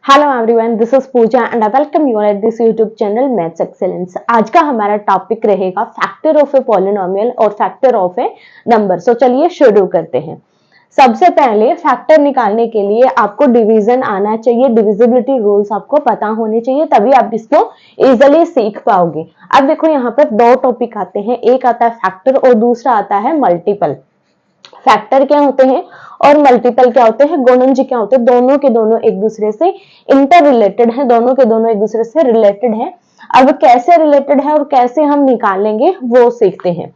Hello everyone, this is Pooja and I welcome you at this YouTube channel maths excellence. आज का हमारा topic रहेगा factor of a polynomial और factor of a number. So चलिए शुरू करते हैं। सबसे पहले फैक्टर निकालने के लिए आपको डिवीजन आना चाहिए, डिविजिबिलिटी रूल्स आपको पता होने चाहिए, तभी आप इसको इजिली सीख पाओगे। अब देखो यहाँ पर दो टॉपिक आते हैं, एक आता है फैक्टर और दूसरा आता है मल्टीपल। फैक्टर क्या होते हैं और मल्टीपल क्या होते हैं, गुणनज क्या होते हैं, दोनों के दोनों एक दूसरे से इंटर रिलेटेड है, दोनों के दोनों एक दूसरे से रिलेटेड है। अब कैसे रिलेटेड है और कैसे हम निकालेंगे वो सीखते हैं।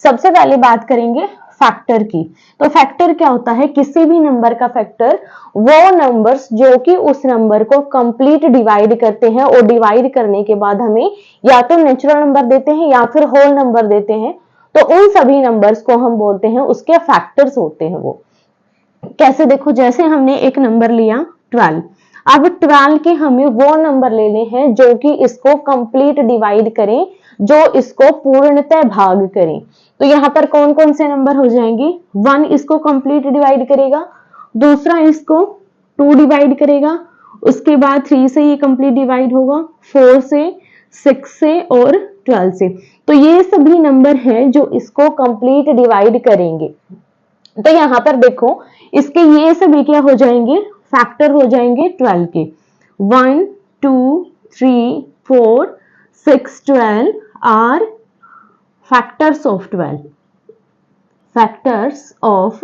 सबसे पहले बात करेंगे फैक्टर की। तो फैक्टर क्या होता है, किसी भी नंबर का फैक्टर वो नंबर्स जो कि उस नंबर को कंप्लीट डिवाइड करते हैं और डिवाइड करने के बाद हमें या तो नेचुरल नंबर देते हैं या फिर होल नंबर देते हैं, तो उन सभी नंबर्स को हम बोलते हैं उसके फैक्टर्स होते हैं। वो कैसे, देखो जैसे हमने एक नंबर लिया 12, अब 12 के हमें वो नंबर लेने हैं जो कि इसको कंप्लीट डिवाइड करें, जो इसको पूर्णतः भाग करें। तो यहाँ पर कौन कौन से नंबर हो जाएंगे, 1 इसको कंप्लीट डिवाइड करेगा, दूसरा इसको 2 डिवाइड करेगा, उसके बाद 3 से ये कंप्लीट डिवाइड होगा, 4 से, 6 से और 12 से। तो ये सभी नंबर हैं जो इसको कंप्लीट डिवाइड करेंगे। तो यहाँ पर देखो इसके ये सभी क्या हो जाएंगे, फैक्टर हो जाएंगे 12 के। 1 2 3 4 6 12 are factors of 12, factors of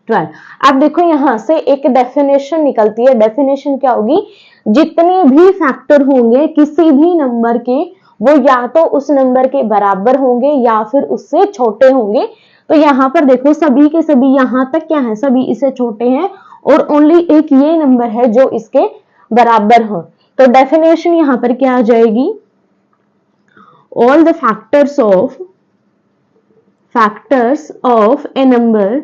12। अब देखो यहां से एक डेफिनेशन निकलती है। डेफिनेशन क्या होगी, जितने भी फैक्टर होंगे किसी भी नंबर के, वो या तो उस नंबर के बराबर होंगे या फिर उससे छोटे होंगे। तो यहाँ पर देखो सभी के सभी यहां तक क्या है, सभी इससे छोटे हैं और ओनली एक ये नंबर है जो इसके बराबर हो। तो डेफिनेशन यहाँ पर क्या आ जाएगी, all the factors of a number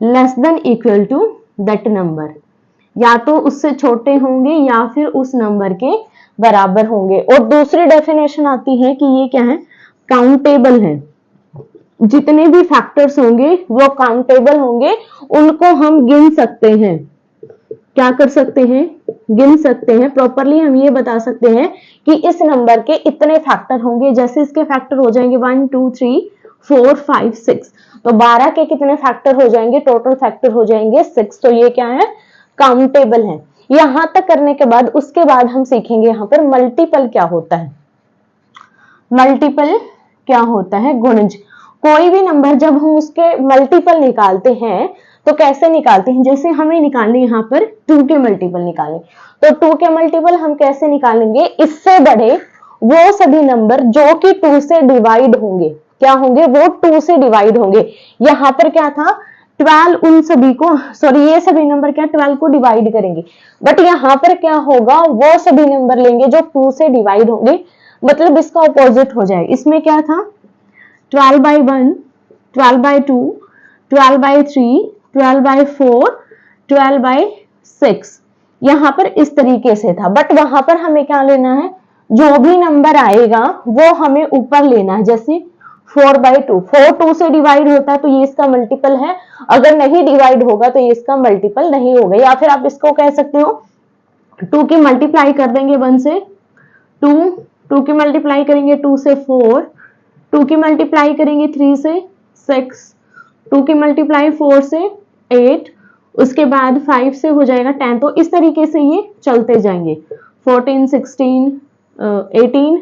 less than equal to that number, या तो उससे छोटे होंगे या फिर उस नंबर के बराबर होंगे। और दूसरी डेफिनेशन आती है कि ये क्या है, काउंटेबल है। जितने भी फैक्टर्स होंगे वो काउंटेबल होंगे, उनको हम गिन सकते हैं। क्या कर सकते हैं, गिन सकते हैं। प्रॉपरली हम ये बता सकते हैं कि इस नंबर के इतने फैक्टर होंगे। जैसे इसके फैक्टर हो जाएंगे 1 2 3 4 5 6, तो 12 के कितने फैक्टर हो जाएंगे, टोटल फैक्टर हो जाएंगे 6। तो ये क्या है, काउंटेबल है। यहां तक करने के बाद उसके बाद हम सीखेंगे यहाँ पर मल्टीपल क्या होता है। मल्टीपल क्या होता है, गुणज। कोई भी नंबर जब हम उसके मल्टीपल निकालते हैं तो कैसे निकालते हैं, जैसे हमें निकालने यहाँ पर 2 के मल्टीपल निकालने, तो 2 के मल्टीपल हम कैसे निकालेंगे, इससे बड़े वो सभी नंबर जो कि 2 से डिवाइड होंगे, क्या होंगे, वो 2 से डिवाइड होंगे। यहाँ पर क्या था, 12 उन सभी को, सॉरी ये सभी नंबर क्या 12 को डिवाइड करेंगे, बट यहाँ पर क्या होगा, वो सभी नंबर लेंगे जो 2 से डिवाइड होंगे, मतलब इसका ऑपोजिट हो जाए। इसमें क्या था, 12/1, 12/2, 12/3, 12/4, 12/6, यहां पर इस तरीके से था। बट वहां पर हमें क्या लेना है, जो भी नंबर आएगा वो हमें ऊपर लेना है। जैसे 4/2, 4 2 से डिवाइड होता है तो ये इसका मल्टीपल है, अगर नहीं डिवाइड होगा तो ये इसका मल्टीपल नहीं होगा। या फिर आप इसको कह सकते हो 2 की मल्टीप्लाई कर देंगे 1 से 2, 2 की मल्टीप्लाई करेंगे 2 से 4, 2 की मल्टीप्लाई करेंगे 3 से 6, 2 की मल्टीप्लाई 4 से 8, उसके बाद 5 से हो जाएगा 10। तो इस तरीके से ये चलते जाएंगे, 14 16 18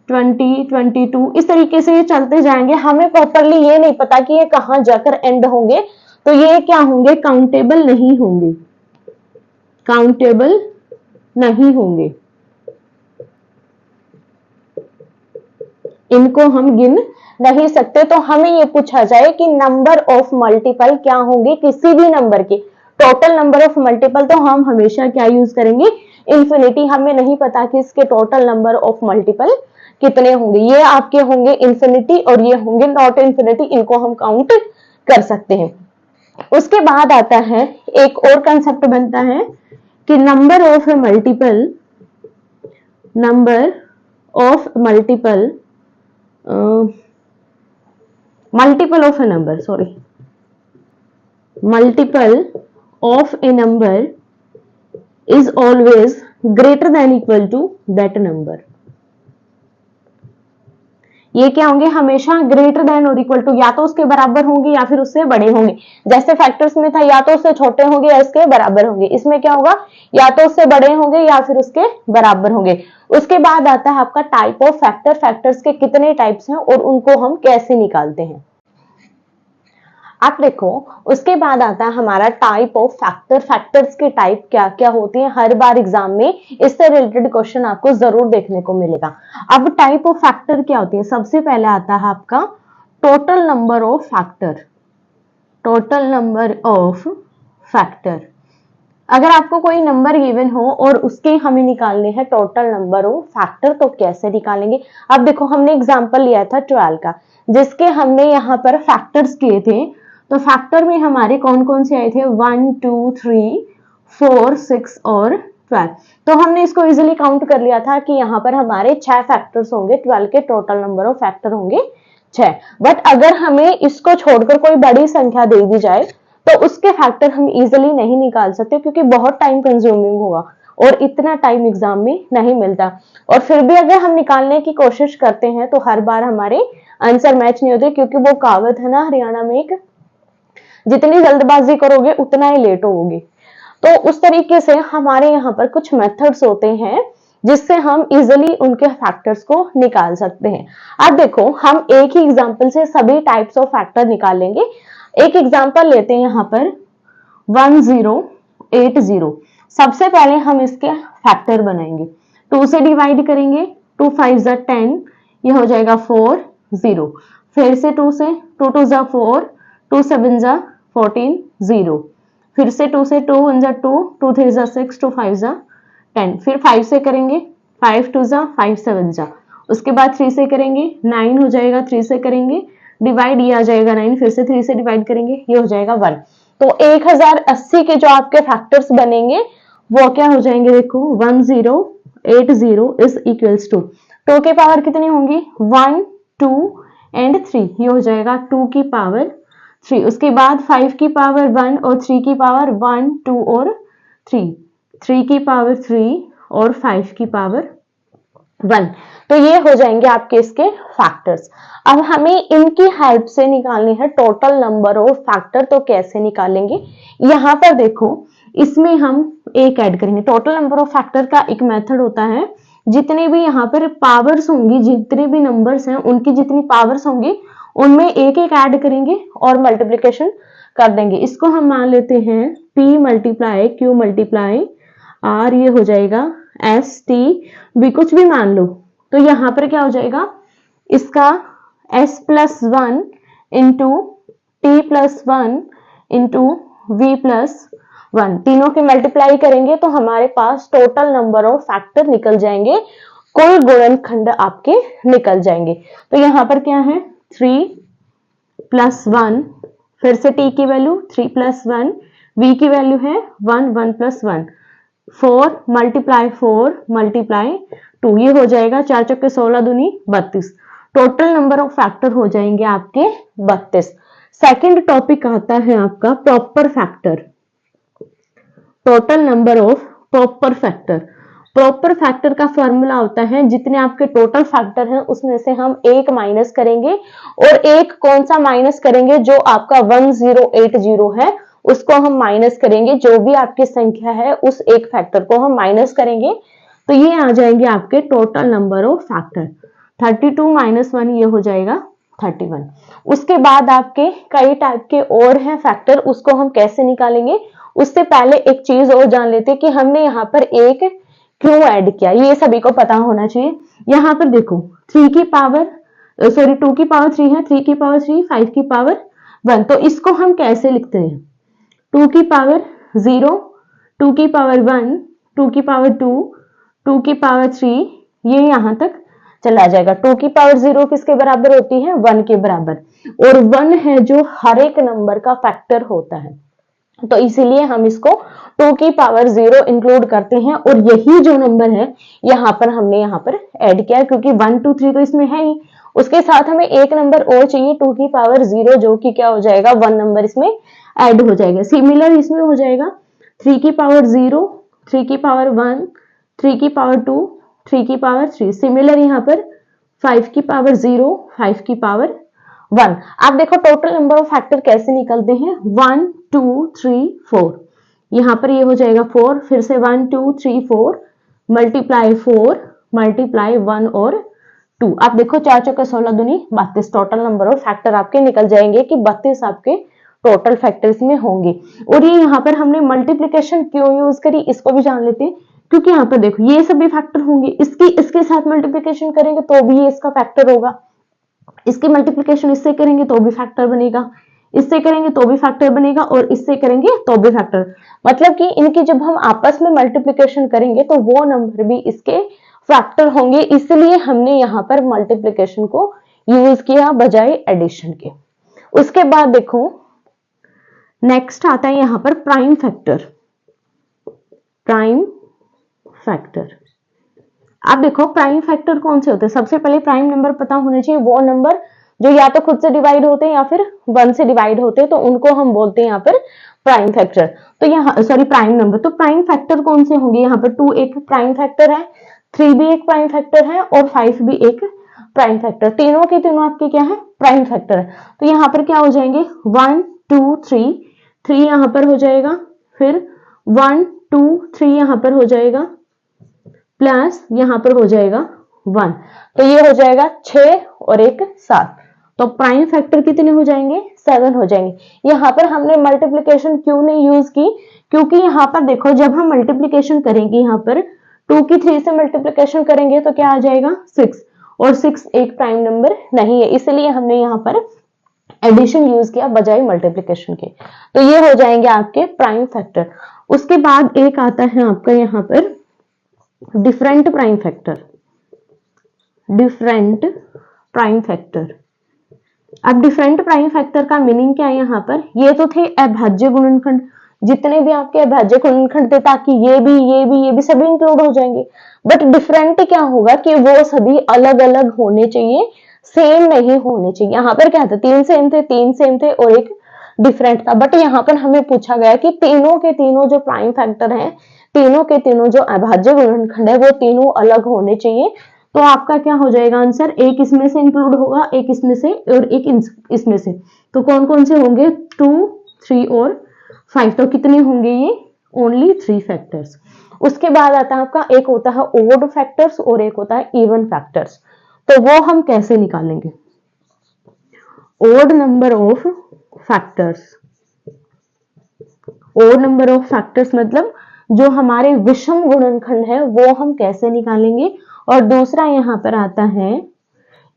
20 22, इस तरीके से ये चलते जाएंगे। हमें प्रॉपरली ये नहीं पता कि ये कहां जाकर एंड होंगे, तो ये क्या होंगे, काउंटेबल नहीं होंगे, काउंटेबल नहीं होंगे, इनको हम गिन नहीं सकते। तो हमें ये पूछा जाए कि नंबर ऑफ मल्टीपल क्या होंगे किसी भी नंबर के, टोटल नंबर ऑफ मल्टीपल, तो हम हमेशा क्या यूज करेंगे, इंफिनिटी। हमें नहीं पता कि इसके टोटल नंबर ऑफ मल्टीपल कितने होंगे, ये आपके होंगे इंफिनिटी और ये होंगे नॉट इंफिनिटी, इनको हम काउंट कर सकते हैं। उसके बाद आता है एक और कंसेप्ट बनता है कि number of multiple, number of multiple, multiple of a number, sorry, multiple of a number is always greater than equal to that number. ये क्या होंगे, हमेशा ग्रेटर देन और इक्वल टू, या तो उसके बराबर होंगे या फिर उससे बड़े होंगे। जैसे फैक्टर्स में था या तो उससे छोटे होंगे या उसके बराबर होंगे, इसमें क्या होगा, या तो उससे बड़े होंगे या फिर उसके बराबर होंगे। उसके बाद आता है आपका टाइप ऑफ फैक्टर, फैक्टर्स के कितने टाइप्स हैं और उनको हम कैसे निकालते हैं। आप देखो, उसके बाद आता है हमारा टाइप ऑफ फैक्टर, फैक्टर्स के टाइप क्या क्या होती हैं। हर बार एग्जाम में इससे रिलेटेड क्वेश्चन आपको जरूर देखने को मिलेगा। अब टाइप ऑफ फैक्टर क्या होती है, सबसे पहले आता है आपका total number of factor. Total number of factor, अगर आपको कोई नंबर गिवन हो और उसके हमें निकालने हैं टोटल नंबर ऑफ फैक्टर, तो कैसे निकालेंगे। अब देखो, हमने एग्जांपल लिया था 12 का, जिसके हमने यहाँ पर फैक्टर्स किए थे। तो फैक्टर में हमारे कौन कौन से आए थे, 1 2 3 4 6 और 12। तो हमने इसको इजिली काउंट कर लिया था कि यहाँ पर हमारे 6 फैक्टर्स होंगे, 12 के टोटल नंबर ऑफ फैक्टर होंगे 6। बट अगर हमें इसको छोड़कर कोई बड़ी संख्या दे दी जाए तो उसके फैक्टर हम इजिली नहीं निकाल सकते, क्योंकि बहुत टाइम कंज्यूमिंग होगा और इतना टाइम एग्जाम में नहीं मिलता। और फिर भी अगर हम निकालने की कोशिश करते हैं तो हर बार हमारे आंसर मैच नहीं होते, क्योंकि वो कहावत है ना हरियाणा में एक, जितनी जल्दबाजी करोगे उतना ही लेट होगे। तो उस तरीके से हमारे यहाँ पर कुछ मेथड्स होते हैं जिससे हम इजिली उनके फैक्टर्स को निकाल सकते हैं। अब देखो, हम एक ही एग्जांपल से सभी टाइप्स ऑफ फैक्टर निकालेंगे। एक एग्जांपल लेते हैं यहाँ पर 1080। सबसे पहले हम इसके फैक्टर बनाएंगे, 2 से डिवाइड करेंगे, 2 5 जा 10, ये हो जाएगा 4 0। फिर से 2 से, 2 2 जा 4, 2 7 जा 14 0। फिर से 2 से, 2 1 जा 2, 2 3 जा 6, 2 5 जा 10। फिर 5 से करेंगे, 5 2 जा 5 7 जा। उसके बाद 3 से करेंगे, 9 हो जाएगा। 3 से करेंगे डिवाइड, ये आ जाएगा 9। फिर से 3 से डिवाइड करेंगे, ये हो जाएगा 1। तो 1080 के जो आपके फैक्टर्स बनेंगे वो क्या हो जाएंगे, देखो 1080 इज इक्वल्स टू 2 की पावर कितनी होंगी, 1 2 एंड 3, ये हो जाएगा 2 की पावर 3। उसके बाद 5 की पावर 1 और 3 की पावर 1 2 और 3, 3 की पावर 3 और 5 की पावर 1। तो ये हो जाएंगे आपके इसके फैक्टर्स। अब हमें इनकी हेल्प से निकालनी है टोटल नंबर ऑफ फैक्टर। तो कैसे निकालेंगे, यहाँ पर देखो, इसमें हम एक ऐड करेंगे। टोटल नंबर ऑफ फैक्टर का एक मेथड होता है, जितने भी यहाँ पर पावर्स होंगी, जितने भी नंबर्स हैं उनकी जितनी पावर्स होंगी उनमें एक एक ऐड करेंगे और मल्टीप्लीकेशन कर देंगे। इसको हम मान लेते हैं P multiply Q multiply R, ये हो जाएगा एस टी भी, कुछ भी मान लो। तो यहाँ पर क्या हो जाएगा, इसका s plus 1 into t plus 1 into v plus 1, तीनों के मल्टीप्लाई करेंगे तो हमारे पास टोटल नंबर ऑफ फैक्टर निकल जाएंगे, कुल गुणनखंड आपके निकल जाएंगे। तो यहाँ पर क्या है, 3 प्लस 1, फिर से t की वैल्यू 3 प्लस 1, v की वैल्यू है 1 1 प्लस 1, 4 मल्टीप्लाई 4 मल्टीप्लाई 2, ये हो जाएगा 4 चौके 16 दूनी 32। टोटल नंबर ऑफ फैक्टर हो जाएंगे आपके 32। सेकंड टॉपिक आता है आपका proper factor. Total number of proper factor. Proper factor का फॉर्मूला होता है, जितने आपके टोटल फैक्टर हैं उसमें से हम एक माइनस करेंगे, और एक कौन सा माइनस करेंगे, जो आपका 1080 है उसको हम माइनस करेंगे। जो भी आपकी संख्या है उस एक फैक्टर को हम माइनस करेंगे, तो ये आ जाएंगे आपके total number of factor. 32 minus 1, ये हो जाएगा 31। उसके बाद आपके कई टाइप के और हैं फैक्टर, उसको हम कैसे निकालेंगे। उससे पहले एक चीज और जान लेते हैं कि हमने यहाँ पर एक क्यों ऐड किया, ये सभी को पता होना चाहिए। यहाँ पर देखो 3 की पावर 2 की पावर 3 है, 3 की पावर 3, 5 की पावर 1। तो इसको हम कैसे लिखते हैं, 2 की पावर 0, 2 की पावर 1, 2 की पावर 2, 2 की पावर 3, ये यहां तक चला जाएगा। 2 की पावर 0 किसके बराबर होती है, 1 के बराबर, और 1 है जो हर एक नंबर का फैक्टर होता है। तो इसीलिए हम इसको 2 की पावर 0 इंक्लूड करते हैं, और यही जो नंबर है यहाँ पर हमने यहाँ पर ऐड किया है, क्योंकि 1 2 3 तो इसमें है ही, उसके साथ हमें एक नंबर और चाहिए 2 की पावर 0, जो कि क्या हो जाएगा 1 नंबर इसमें ऐड हो जाएगा। सिमिलर इसमें हो जाएगा 3 की पावर 0, 3 की पावर 1, 3 की पावर 2, 3 की पावर 3। सिमिलर यहाँ पर 5 की पावर 0, 5 की पावर 1। आप देखो टोटल नंबर ऑफ फैक्टर कैसे निकलते हैं, 1 2 3 4। यहाँ पर ये हो जाएगा 4, फिर से 1 2 3 4 मल्टीप्लाई 4 मल्टीप्लाई 1 और 2। आप देखो 4 चौके 16 दूनी 32 टोटल नंबर ऑफ फैक्टर आपके निकल जाएंगे कि 32 आपके टोटल फैक्टर्स में होंगे। और ये यहाँ पर हमने मल्टीप्लिकेशन क्यों यूज करी इसको भी जान लेते हैं, क्योंकि यहाँ पर देखो ये सभी फैक्टर होंगे, इसके साथ मल्टीप्लिकेशन करेंगे तो भी ये इसका फैक्टर होगा, इसकी मल्टीप्लिकेशन इससे करेंगे तो भी फैक्टर बनेगा, इससे करेंगे तो भी फैक्टर बनेगा, और इससे करेंगे तो भी फैक्टर। मतलब कि इनकी जब हम आपस में मल्टीप्लिकेशन करेंगे तो वो नंबर भी इसके फैक्टर होंगे, इसलिए हमने यहाँ पर मल्टीप्लिकेशन को यूज किया बजाय एडिशन के। उसके बाद देखो नेक्स्ट आता है यहाँ पर प्राइम फैक्टर। प्राइम फैक्टर, आप देखो प्राइम फैक्टर कौन से होते हैं। सबसे पहले प्राइम नंबर पता होने चाहिए, वो नंबर जो या तो खुद से डिवाइड होते हैं या फिर 1 से डिवाइड होते हैं, तो उनको हम बोलते हैं यहाँ पर प्राइम फैक्टर। तो यहाँ सॉरी प्राइम नंबर, तो प्राइम फैक्टर कौन से होंगे, यहाँ पर 2 एक प्राइम फैक्टर है, 3 भी एक प्राइम फैक्टर है और 5 भी एक प्राइम फैक्टर। तीनों के तीनों आपके क्या है, प्राइम फैक्टर है। तो यहाँ पर क्या हो जाएंगे 1 2 3, 3 यहाँ पर हो जाएगा, फिर 1 2 3 यहाँ पर हो जाएगा, प्लस यहाँ पर हो जाएगा 1, तो ये हो जाएगा 6 और 1 7। तो प्राइम फैक्टर कितने हो जाएंगे, 7 हो जाएंगे। यहाँ पर हमने मल्टीप्लिकेशन क्यों नहीं यूज की, क्योंकि यहाँ पर देखो जब हम मल्टीप्लिकेशन करेंगे, यहाँ पर 2 की 3 से मल्टीप्लिकेशन करेंगे तो क्या आ जाएगा 6, और 6 एक प्राइम नंबर नहीं है, इसलिए हमने यहाँ पर एडिशन यूज किया बजाय मल्टीप्लिकेशन के। तो ये हो जाएंगे आपके प्राइम फैक्टर। उसके बाद एक आता है आपका यहाँ पर different prime factor. Different prime factor, अब डिफरेंट प्राइम फैक्टर का मीनिंग क्या है, यहाँ पर ये तो थे अभाज्य गुणनखंड, जितने भी आपके अभाज्य गुणनखंड थे, ताकि ये भी सभी इंक्लूड हो जाएंगे। बट डिफरेंट क्या होगा कि वो सभी अलग अलग होने चाहिए, सेम नहीं होने चाहिए। यहाँ पर क्या था, 3 सेम थे और एक डिफरेंट था। बट यहाँ पर हमें पूछा गया कि तीनों के तीनों जो प्राइम फैक्टर हैं, तीनों के तीनों जो अभाज्य गुणनखंड है, वो तीनों अलग होने चाहिए। तो आपका क्या हो जाएगा आंसर, एक इसमें से इंक्लूड होगा, एक इसमें से और एक इसमें से। तो कौन कौन से होंगे, 2 3 और 5। तो कितने होंगे ये, ओनली 3 फैक्टर्स। उसके बाद आता है आपका एक होता है ओड फैक्टर्स और एक होता है इवन फैक्टर्स। तो वो हम कैसे निकालेंगे, odd number of factors. Odd number of factors मतलब जो हमारे विषम गुणनखंड है वो हम कैसे निकालेंगे। और दूसरा यहाँ पर आता है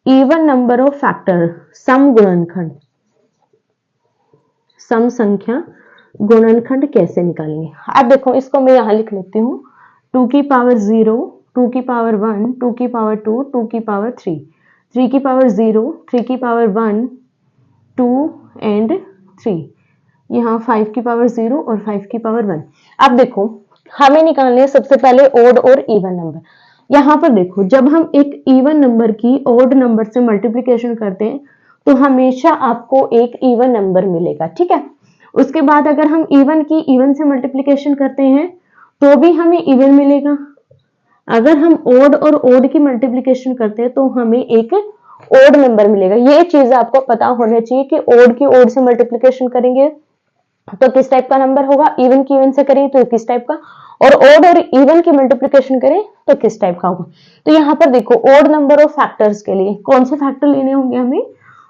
इवन नंबर ऑफ फैक्टर, सम गुणनखंड, सम संख्या गुणनखंड कैसे निकालेंगे। अब देखो इसको मैं यहाँ लिख लेती हूँ, 2 की पावर 0, 2 की पावर 1, 2 की पावर 2, 2 की पावर 3, 3 की पावर 0, 3 की पावर 1, 2 एंड 3, यहाँ 5 की पावर 0 और 5 की पावर 1। अब देखो हमें निकालने सबसे पहले ओड और इवन नंबर। यहाँ पर देखो जब हम एक इवन नंबर की ओड नंबर से मल्टीप्लिकेशन करते हैं तो हमेशा आपको एक इवन नंबर मिलेगा, ठीक है। उसके बाद अगर हम इवन की इवन से मल्टीप्लिकेशन करते हैं तो भी हमें इवन मिलेगा। अगर हम ओड और ओड की मल्टीप्लिकेशन करते हैं तो हमें एक ओड नंबर मिलेगा। ये चीज आपको पता होना चाहिए कि ओड की ओड से मल्टीप्लिकेशन करेंगे तो किस टाइप का नंबर होगा, इवन की इवन से करें तो किस टाइप का, और ओड और इवन की मल्टीप्लिकेशन करें तो किस टाइप का होगा। तो यहाँ पर देखो ओड नंबर ऑफ फैक्टर्स के लिए कौन से फैक्टर लेने होंगे, हमें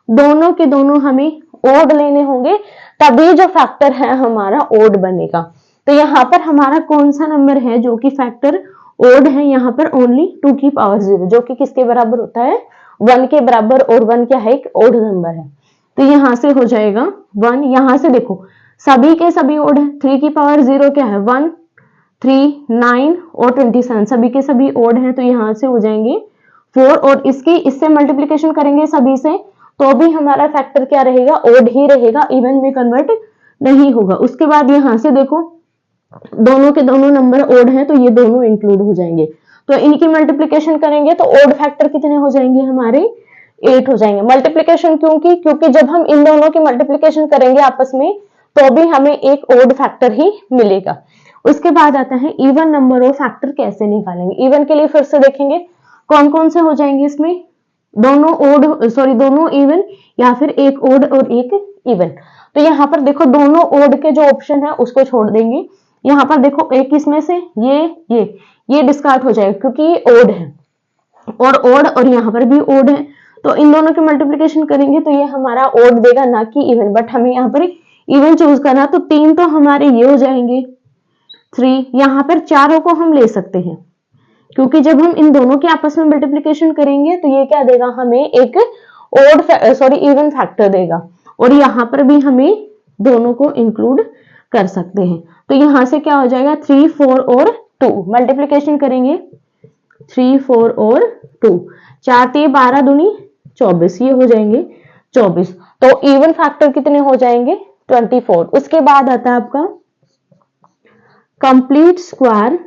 दोनों के दोनों हमें ओड लेने होंगे, तभी जो फैक्टर है हमारा ओड बनेगा। तो यहाँ पर हमारा कौन सा नंबर है जो कि फैक्टर ओड है, यहाँ पर ओनली 2 की पावर 0, जो कि किसके बराबर होता है, 1 के बराबर, और 1 क्या है, एक ओड नंबर है। तो यहाँ से हो जाएगा 1। यहाँ से देखो सभी के सभी ओड है, 3 की पावर 0 क्या है, 1, 3, 9 और 27, सभी के सभी ओड है। तो यहाँ से हो जाएंगे 4, और इससे मल्टीप्लिकेशन करेंगे सभी से तो भी हमारा फैक्टर क्या रहेगा, ओड ही रहेगा, इवन में कन्वर्ट नहीं होगा। उसके बाद यहाँ से देखो दोनों के दोनों नंबर ओड है तो ये दोनों इंक्लूड हो जाएंगे। तो इनकी मल्टीप्लिकेशन करेंगे तो ओड फैक्टर कितने हो जाएंगे हमारे, 8 हो जाएंगे। मल्टीप्लीकेशन क्यों की? क्योंकि जब हम इन दोनों की मल्टीप्लीकेशन करेंगे आपस में तो भी हमें एक ओड फैक्टर ही मिलेगा। उसके बाद आता है इवन नंबर ऑफ फैक्टर कैसे निकालेंगे। इवन के लिए फिर से देखेंगे कौन कौन से हो जाएंगे इसमें, दोनों ओड सॉरी दोनों इवन या फिर एक ओड और एक इवन। तो यहाँ पर देखो दोनों ओड के जो ऑप्शन है उसको छोड़ देंगे। यहाँ पर देखो एक इसमें से ये डिस्कार्ड हो जाएगा क्योंकि ये ओड है और ओड और यहाँ पर भी ओड है, तो इन दोनों की मल्टीप्लीकेशन करेंगे तो ये हमारा ओड देगा ना कि इवन, बट हमें यहाँ पर इवन चूज करना, तो 3 तो हमारे ये हो जाएंगे 3। यहाँ पर चारों को हम ले सकते हैं क्योंकि जब हम इन दोनों के आपस में मल्टीप्लीकेशन करेंगे तो ये क्या देगा हमें एक ओड सॉरी इवन फैक्टर देगा, और यहाँ पर भी हमें दोनों को इंक्लूड कर सकते हैं। तो यहाँ से क्या हो जाएगा 3 4 और 2 मल्टीप्लीकेशन करेंगे 3 4 और 2, 4 3 12 दूनी 24, ये हो जाएंगे 24। तो इवन फैक्टर कितने हो जाएंगे 24। उसके बाद आता है आपका कंप्लीट स्क्वायर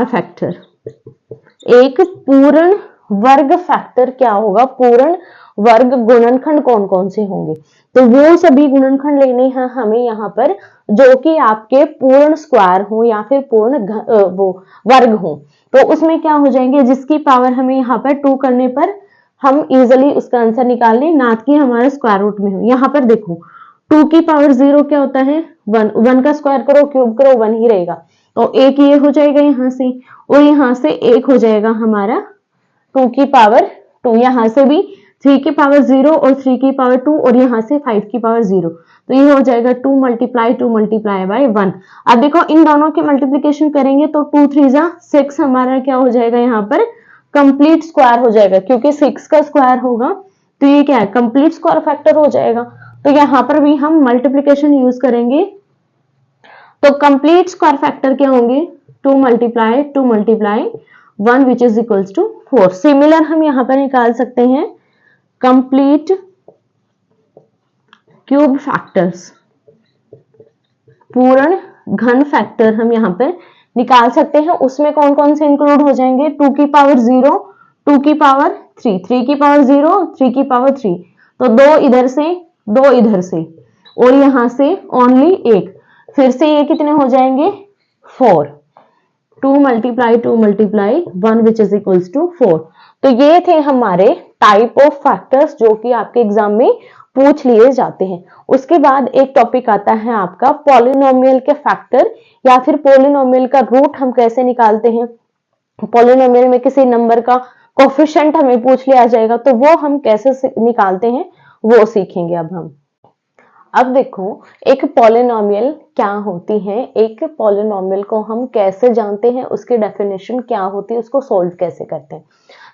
फैक्टर। एक पूर्ण वर्ग फैक्टर क्या होगा, पूर्ण वर्ग गुणनखंड कौन कौन से होंगे, तो वो सभी गुणनखंड लेने हैं हमें यहाँ पर जो कि आपके पूर्ण स्क्वायर हो या फिर पूर्ण वो वर्ग हो। तो उसमें क्या हो जाएंगे, जिसकी पावर हमें यहाँ पर 2 करने पर हम इजिली उसका आंसर निकाल लें, ना कि हमारे स्क्वायर रूट में हो। यहाँ पर देखो 2 की पावर 0 क्या होता है 1, 1 का स्क्वायर करो क्यूब करो 1 ही रहेगा, तो एक ये हो जाएगा यहाँ से, और यहाँ से एक हो जाएगा हमारा 2 की पावर 2, यहाँ से भी 3 की पावर 0 और 3 की पावर 2, और यहाँ से 5 की पावर 0, तो ये हो जाएगा 2 मल्टीप्लाई बाय 1। अब देखो इन दोनों की मल्टीप्लीकेशन करेंगे तो 2 3 जा 6 हमारा क्या हो जाएगा यहाँ पर कंप्लीट स्क्वायर हो जाएगा, क्योंकि 6 का स्क्वायर होगा तो ये क्या है कंप्लीट स्क्वायर फैक्टर हो जाएगा। तो यहाँ पर भी हम मल्टीप्लीकेशन यूज करेंगे, तो कंप्लीट स्क्वायर फैक्टर क्या होंगे 2 multiply 1 which is equals to 4। Similar हम यहाँ पर निकाल सकते हैं कंप्लीट क्यूब फैक्टर्स, पूर्ण घन फैक्टर हम यहाँ पर निकाल सकते हैं। उसमें कौन कौन से इंक्लूड हो जाएंगे 2 की पावर 0, 2 की पावर 3, 3 की पावर 0, 3 की पावर 3, तो 2 इधर से 2 इधर से, और यहाँ से ओनली 1, फिर से ये कितने हो जाएंगे 4, 2 multiply 1 which is equals to 4। तो ये थे हमारे टाइप ऑफ फैक्टर्स जो कि आपके एग्जाम में पूछ लिए जाते हैं। उसके बाद एक टॉपिक आता है आपका पॉलिनोमियल के फैक्टर या फिर पॉलिनोमियल का रूट हम कैसे निकालते हैं। पॉलिनोमियल में किसी नंबर का कोफिशिएंट हमें पूछ लिया जाएगा तो वो हम कैसे निकालते हैं वो सीखेंगे अब हम। अब देखो एक पॉलिनोमियल क्या होती है, एक पॉलिनोमियल को हम कैसे जानते हैं, उसकी डेफिनेशन क्या होती है, उसको सोल्व कैसे करते हैं।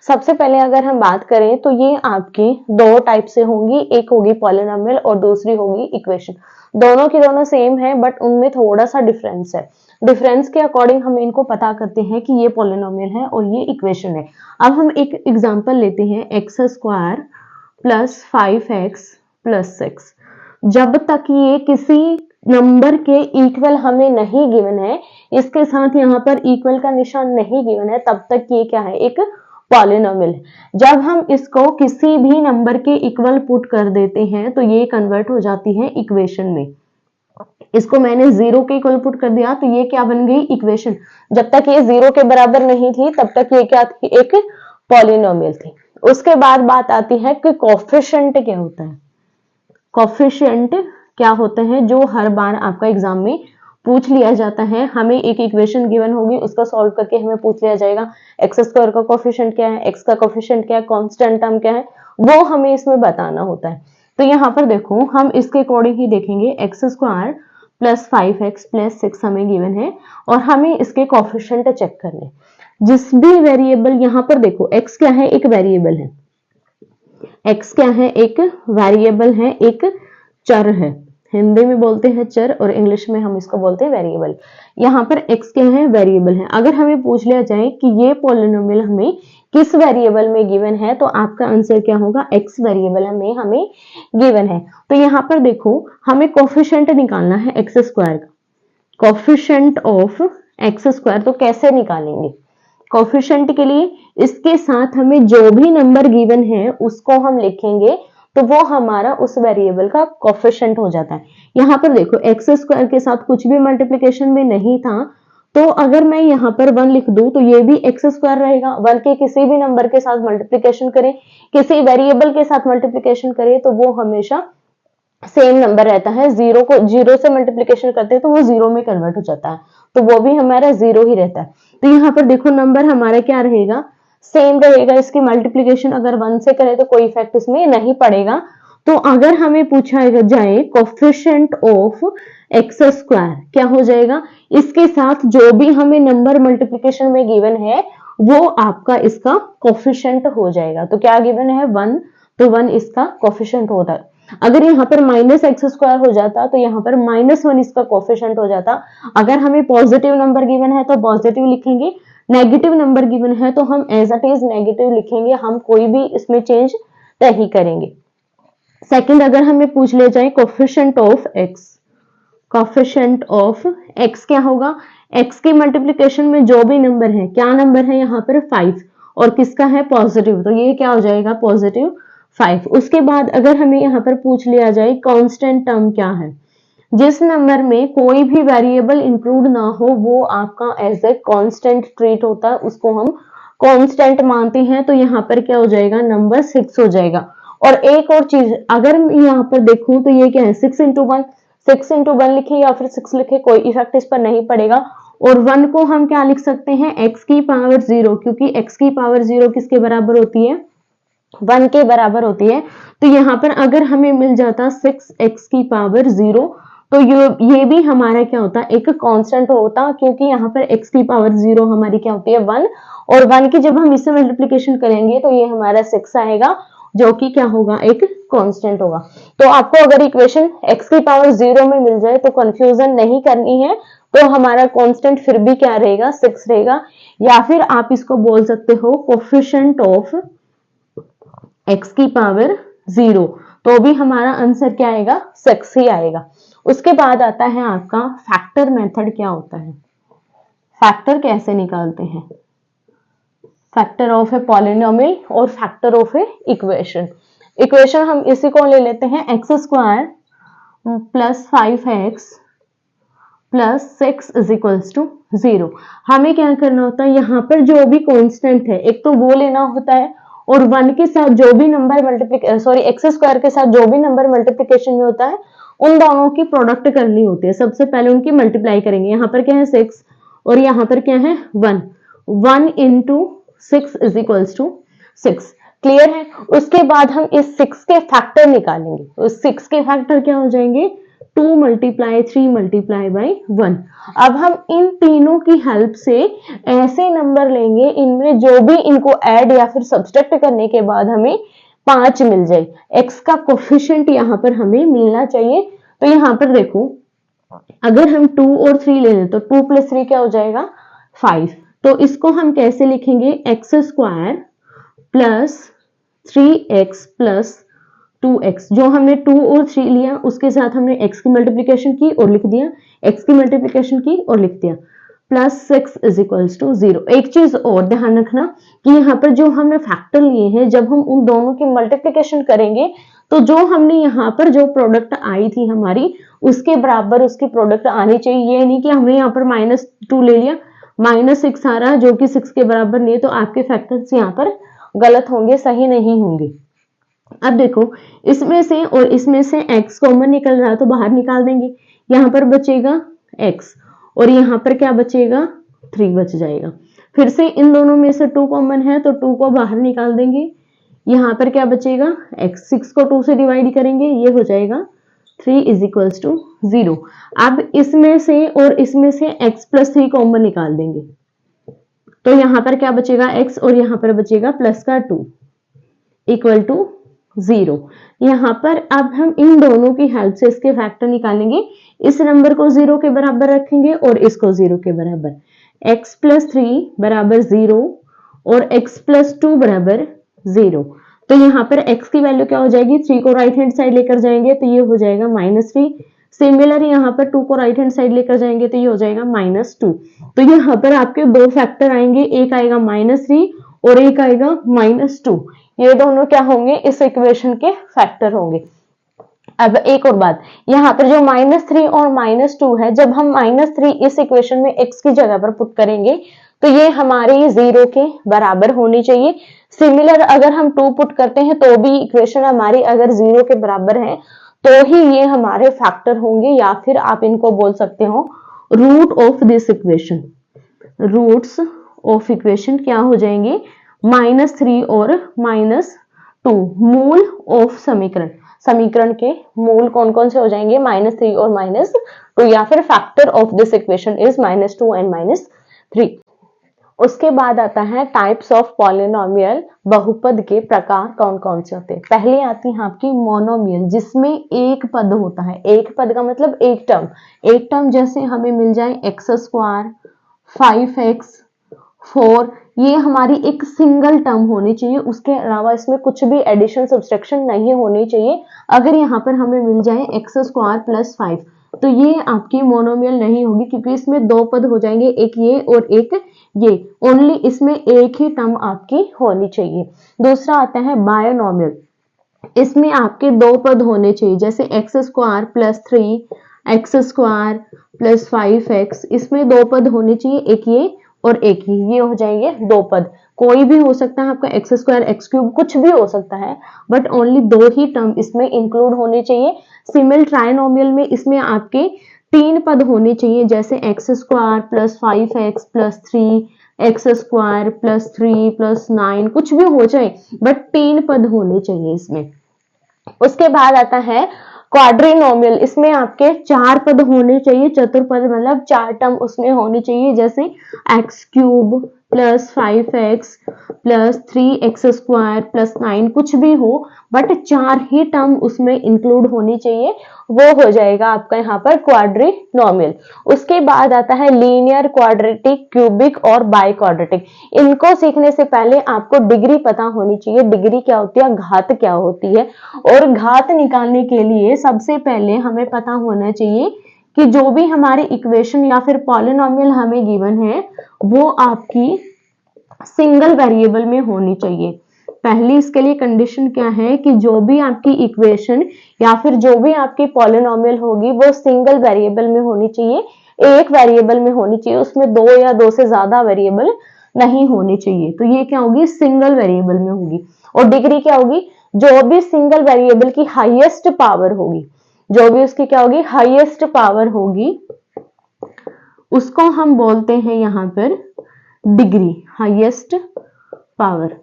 सबसे पहले अगर हम बात करें तो ये आपकी 2 टाइप से होंगी, एक होगी पॉलिनोमियल और दूसरी होगी इक्वेशन। दोनों की दोनों सेम है बट उनमें थोड़ा सा डिफरेंस है। डिफरेंस के अकॉर्डिंग हम इनको पता करते हैं कि ये पॉलिनोमियल है और ये इक्वेशन है। अब हम एक एग्जांपल लेते हैं x square plus 5x plus 6। जब तक ये किसी नंबर के इक्वल हमें नहीं गिवन है, इसके साथ यहाँ पर इक्वल का निशान नहीं गिवन है, तब तक ये क्या है एक पॉलिनोमियल है। जब हम इसको किसी भी नंबर के इक्वल पुट कर देते हैं तो ये कन्वर्ट हो जाती है इक्वेशन में। इसको मैंने 0 के इक्वल पुट कर दिया तो ये क्या बन गई इक्वेशन। जब तक ये 0 के बराबर नहीं थी तब तक ये क्या थी एक पॉलिनोमियल थी। उसके बाद बात आती है कि कोफिशिएंट क्या होता है। कोफिशिएंट क्या होता है जो हर बार आपका एग्जाम में पूछ लिया जाता है। हमें एक इक्वेशन गिवन होगी, उसको सॉल्व करके हमें पूछ लिया जाएगा एक्स स्क्वायर का कोफिशिएंट क्या है, एक्स का कोफिशिएंट क्या है, कांस्टेंट टर्म क्या है, वो हमें इसमें बताना होता है। तो यहाँ पर देखो हम इसके अकॉर्डिंग ही देखेंगे x square plus 5x plus 6 हमें गिवन है और हमें इसके कोफिशिएंट चेक करने। जिस भी वेरिएबल यहाँ पर देखो x क्या है एक वेरिएबल है, x क्या है एक वेरिएबल है, एक चर है। हिंदी में बोलते हैं चर और इंग्लिश में हम इसको बोलते हैं वेरिएबल। यहाँ पर x क्या है वेरिएबल है। अगर हमें पूछ लिया जाए कि ये पॉलिनोमियल हमें किस वेरिएबल में गिवन है तो आपका आंसर क्या होगा x वेरिएबल में हमें गिवन है। तो यहाँ पर देखो हमें कोफिशिएंट निकालना है एक्स स्क्वायर का। Coefficient of x square. तो कैसे निकालेंगे कोफिशिएंट के लिए? इसके साथ हमें जो भी नंबर गिवन है उसको हम लिखेंगे, तो वो हमारा उस वेरिएबल का कोफिशिएंट हो जाता है। यहाँ पर देखो एक्स स्क्वायर के साथ कुछ भी मल्टीप्लीकेशन में नहीं था, तो अगर मैं यहाँ पर 1 लिख दूं तो ये भी एक्स स्क्वायर रहेगा। 1 के किसी भी नंबर के साथ मल्टीप्लीकेशन करें, किसी वेरिएबल के साथ मल्टीप्लीकेशन करें, तो वो हमेशा सेम नंबर रहता है। जीरो को जीरो से मल्टीप्लीकेशन करते हैं तो वो जीरो में कन्वर्ट हो जाता है, तो वो भी हमारा जीरो ही रहता है। तो यहाँ पर देखो नंबर हमारा क्या रहेगा, सेम रहेगा। इसकी मल्टीप्लीकेशन अगर 1 से करें तो कोई इफेक्ट इसमें नहीं पड़ेगा। तो अगर हमें पूछा जाए कोफिशिएंट ऑफ एक्स स्क्वायर क्या हो जाएगा, इसके साथ जो भी हमें नंबर मल्टीप्लीकेशन में गिवन है वो आपका इसका कोफिशिएंट हो जाएगा। तो क्या गिवन है 1, तो 1 इसका कोफिशिएंट होता है। अगर यहाँ पर माइनस एक्स स्क्वायर हो जाता तो यहाँ पर -1 इसका कोफिशिएंट हो जाता। अगर हमें पॉजिटिव नंबर गिवन है तो पॉजिटिव लिखेंगे, नेगेटिव नंबर गिवन है तो हम एज इट इज नेगेटिव लिखेंगे, हम कोई भी इसमें चेंज नहीं करेंगे। सेकंड, अगर हमें पूछ ले जाए coefficient of x, coefficient of x क्या होगा, एक्स की मल्टीप्लीकेशन में जो भी नंबर है, क्या नंबर है यहाँ पर 5 और किसका है पॉजिटिव, तो ये क्या हो जाएगा पॉजिटिव 5। उसके बाद अगर हमें यहाँ पर पूछ लिया जाए कांस्टेंट टर्म क्या है, जिस नंबर में कोई भी वेरिएबल इंक्लूड ना हो वो आपका एज ए कांस्टेंट ट्रीट होता है, उसको हम कांस्टेंट मानते हैं। तो यहाँ पर क्या हो जाएगा नंबर 6 हो जाएगा। और एक और चीज, अगर यहाँ पर देखूं तो ये क्या है 6 इंटू 1, 6 इंटू 1 लिखे या फिर 6 लिखे, कोई इफेक्ट इस पर नहीं पड़ेगा। और 1 को हम क्या लिख सकते हैं x की पावर 0, क्योंकि x की पावर 0 किसके बराबर होती है 1 के बराबर होती है। तो यहाँ पर अगर हमें मिल जाता 6x की पावर 0, तो ये भी हमारा क्या होता एक कांस्टेंट होता, क्योंकि यहाँ पर x की पावर 0 हमारी क्या होती है 1, और 1 की जब हम इससे मल्टीप्लीकेशन करेंगे तो ये हमारा 6 आएगा, जो कि क्या होगा एक कांस्टेंट होगा। तो आपको अगर इक्वेशन x की पावर 0 में मिल जाए तो कंफ्यूजन नहीं करनी है, तो हमारा कांस्टेंट फिर भी क्या रहेगा 6 रहेगा। या फिर आप इसको बोल सकते हो कोफिशिएंट ऑफ x की पावर 0, तो भी हमारा आंसर क्या आएगा 6 ही आएगा। उसके बाद आता है आपका फैक्टर मेथड। क्या होता है फैक्टर, कैसे निकालते हैं फैक्टर ऑफ ए पॉलिनोमियल और factor of a equation. Equation हम इसी को ले लेते हैं x square plus 5x plus 6 is equals to 0। हमें क्या करना होता है, यहाँ पर जो भी कांस्टेंट है एक तो वो लेना होता है, और 1 के साथ जो भी नंबर एक्स स्क्वायर के साथ जो भी नंबर मल्टीप्लीकेशन में होता है उन दोनों की प्रोडक्ट करनी होती है। सबसे पहले उनकी मल्टीप्लाई करेंगे। यहाँ पर क्या है 6 और यहाँ पर क्या है 1, 1 into 6 is equals to 6। Clear है। उसके बाद हम इस 6 के फैक्टर निकालेंगे। उस 6 के फैक्टर क्या हो जाएंगे 2 मल्टीप्लाई 3 मल्टीप्लाई बाई 1। अब हम इन तीनों की हेल्प से ऐसे नंबर लेंगे इनमें जो भी इनको ऐड या फिर सब्सट्रैक्ट करने के बाद हमें 5 मिल जाए। x का कोफिशिएंट यहाँ पर हमें मिलना चाहिए। तो यहाँ पर देखो अगर हम 2 और 3 ले लें तो 2 + 3 क्या हो जाएगा 5। तो इसको हम कैसे लिखेंगे x square plus 3x plus 2x। जो हमने 2 और 3 लिया उसके साथ हमने x की मल्टीप्लीकेशन की और लिख दिया, x की मल्टीप्लीकेशन की और लिख दिया, प्लस 6 इज इक्वल्स टू 0। एक चीज और ध्यान रखना कि यहाँ पर जो हमने फैक्टर लिए हैं जब हम उन दोनों की मल्टीप्लीकेशन करेंगे तो जो हमने यहाँ पर जो प्रोडक्ट आई थी हमारी उसके बराबर उसकी प्रोडक्ट आनी चाहिए। ये नहीं कि हमने यहाँ पर -2 ले लिया, -6 आ रहा है जो कि 6 के बराबर नहीं है, तो आपके फैक्टर्स यहाँ पर गलत होंगे, सही नहीं होंगे। अब देखो इसमें से और इसमें से x कॉमन निकल रहा है तो बाहर निकाल देंगे। यहाँ पर बचेगा x और यहाँ पर क्या बचेगा 3 बच जाएगा। फिर से इन दोनों में से 2 कॉमन है तो 2 को बाहर निकाल देंगे। यहाँ पर क्या बचेगा x, 6 को 2 से डिवाइड करेंगे ये हो जाएगा 3 इज इक्वल्स टू 0। अब इसमें से और इसमें से x प्लस 3 कॉमन निकाल देंगे तो यहाँ पर क्या बचेगा x और यहाँ पर बचेगा प्लस का 2 इक्वल टू 0। यहाँ पर अब हम इन दोनों की हेल्प से इसके फैक्टर निकालेंगे। इस नंबर को 0 के बराबर रखेंगे और इसको 0 के बराबर। x प्लस 3 बराबर 0 और x प्लस 2 बराबर 0। तो यहाँ पर x की वैल्यू क्या हो जाएगी, 3 को राइट हैंड साइड लेकर जाएंगे तो ये हो जाएगा -3, सिमिलर यहाँ पर 2 को राइट हैंड साइड लेकर जाएंगे तो ये हो जाएगा -2। तो यहाँ पर आपके दो फैक्टर आएंगे, एक आएगा -3 और एक आएगा -2। ये दोनों क्या होंगे, इस इक्वेशन के फैक्टर होंगे। अब एक और बात, यहाँ पर जो -3 और -2 है, जब हम -3 इस इक्वेशन में x की जगह पर पुट करेंगे तो ये हमारे 0 के बराबर होनी चाहिए। सिमिलर अगर हम 2 पुट करते हैं तो भी इक्वेशन हमारी अगर 0 के बराबर है तो ही ये हमारे फैक्टर होंगे, या फिर आप इनको बोल सकते हो root of this equation. Roots of equation क्या हो जाएंगे, -3 और -2। मूल ऑफ समीकरण, समीकरण के मूल कौन कौन से हो जाएंगे, -3 और -2, या फिर factor of this equation is -2 and -3। उसके बाद आता है टाइप्स ऑफ पॉलिनोमियल, बहुपद के प्रकार कौन कौन से होते हैं। पहले आती है आपकी मोनोमियल, जिसमें एक पद होता है। एक पद का मतलब एक टर्म। एक टर्म जैसे हमें मिल जाए x², 5x, 4, ये हमारी एक सिंगल टर्म होनी चाहिए, उसके अलावा इसमें कुछ भी एडिशन सब्सट्रैक्शन नहीं होनी चाहिए। अगर यहाँ पर हमें मिल जाए x² + 5 तो ये आपकी मोनोमियल नहीं होगी, क्योंकि इसमें दो पद हो जाएंगे, एक ये और एक ये। ओनली इसमें एक ही टर्म आपकी होनी चाहिए। दूसरा आता है बायनोमियल, इसमें आपके दो पद होने चाहिए, जैसे x² + 3, x² + 5x, इसमें दो पद होने चाहिए, एक ये और एक ही, ये हो जाएंगे दो पद। कोई भी हो सकता है आपका x², x³ कुछ भी हो सकता है, बट ओनली दो ही टर्म इसमें इंक्लूड होने चाहिए। सिमिलर ट्राइनोमियल में इसमें आपके तीन पद होने चाहिए, जैसे x² + 5x + 3, x² + 3 + 9, कुछ भी हो जाए बट तीन पद होने चाहिए इसमें। उसके बाद आता है क्वाड्रिनोमियल, इसमें आपके चार पद होने चाहिए, चतुर्पद मतलब चार टर्म उसमें होनी चाहिए, जैसे x³ + 5x + 3x² + 9, कुछ भी हो बट चार ही टर्म उसमें इंक्लूड होनी चाहिए, वो हो जाएगा आपका यहाँ पर क्वाड्रिनोमियल। उसके बाद आता है लीनियर, क्वाड्रेटिक, क्यूबिक और बाई क्वाड्रेटिक। इनको सीखने से पहले आपको डिग्री पता होनी चाहिए। डिग्री क्या होती है, घात क्या होती है, और घात निकालने के लिए सबसे पहले हमें पता होना चाहिए कि जो भी हमारी इक्वेशन या फिर पॉलिनोमियल हमें गिवन है वो आपकी सिंगल वेरिएबल में होनी चाहिए। पहली इसके लिए कंडीशन क्या है कि जो भी आपकी इक्वेशन या फिर जो भी आपकी पॉलिनोमियल होगी वो सिंगल वेरिएबल में होनी चाहिए, एक वेरिएबल में होनी चाहिए, उसमें दो या दो से ज्यादा वेरिएबल नहीं होनी चाहिए। तो ये क्या होगी, सिंगल वेरिएबल में होगी। और डिग्री क्या होगी, जो भी सिंगल वेरिएबल की हाईएस्ट पावर होगी, जो भी उसकी क्या होगी, हाईएस्ट पावर होगी, उसको हम बोलते हैं यहाँ पर डिग्री, हाईएस्ट पावर।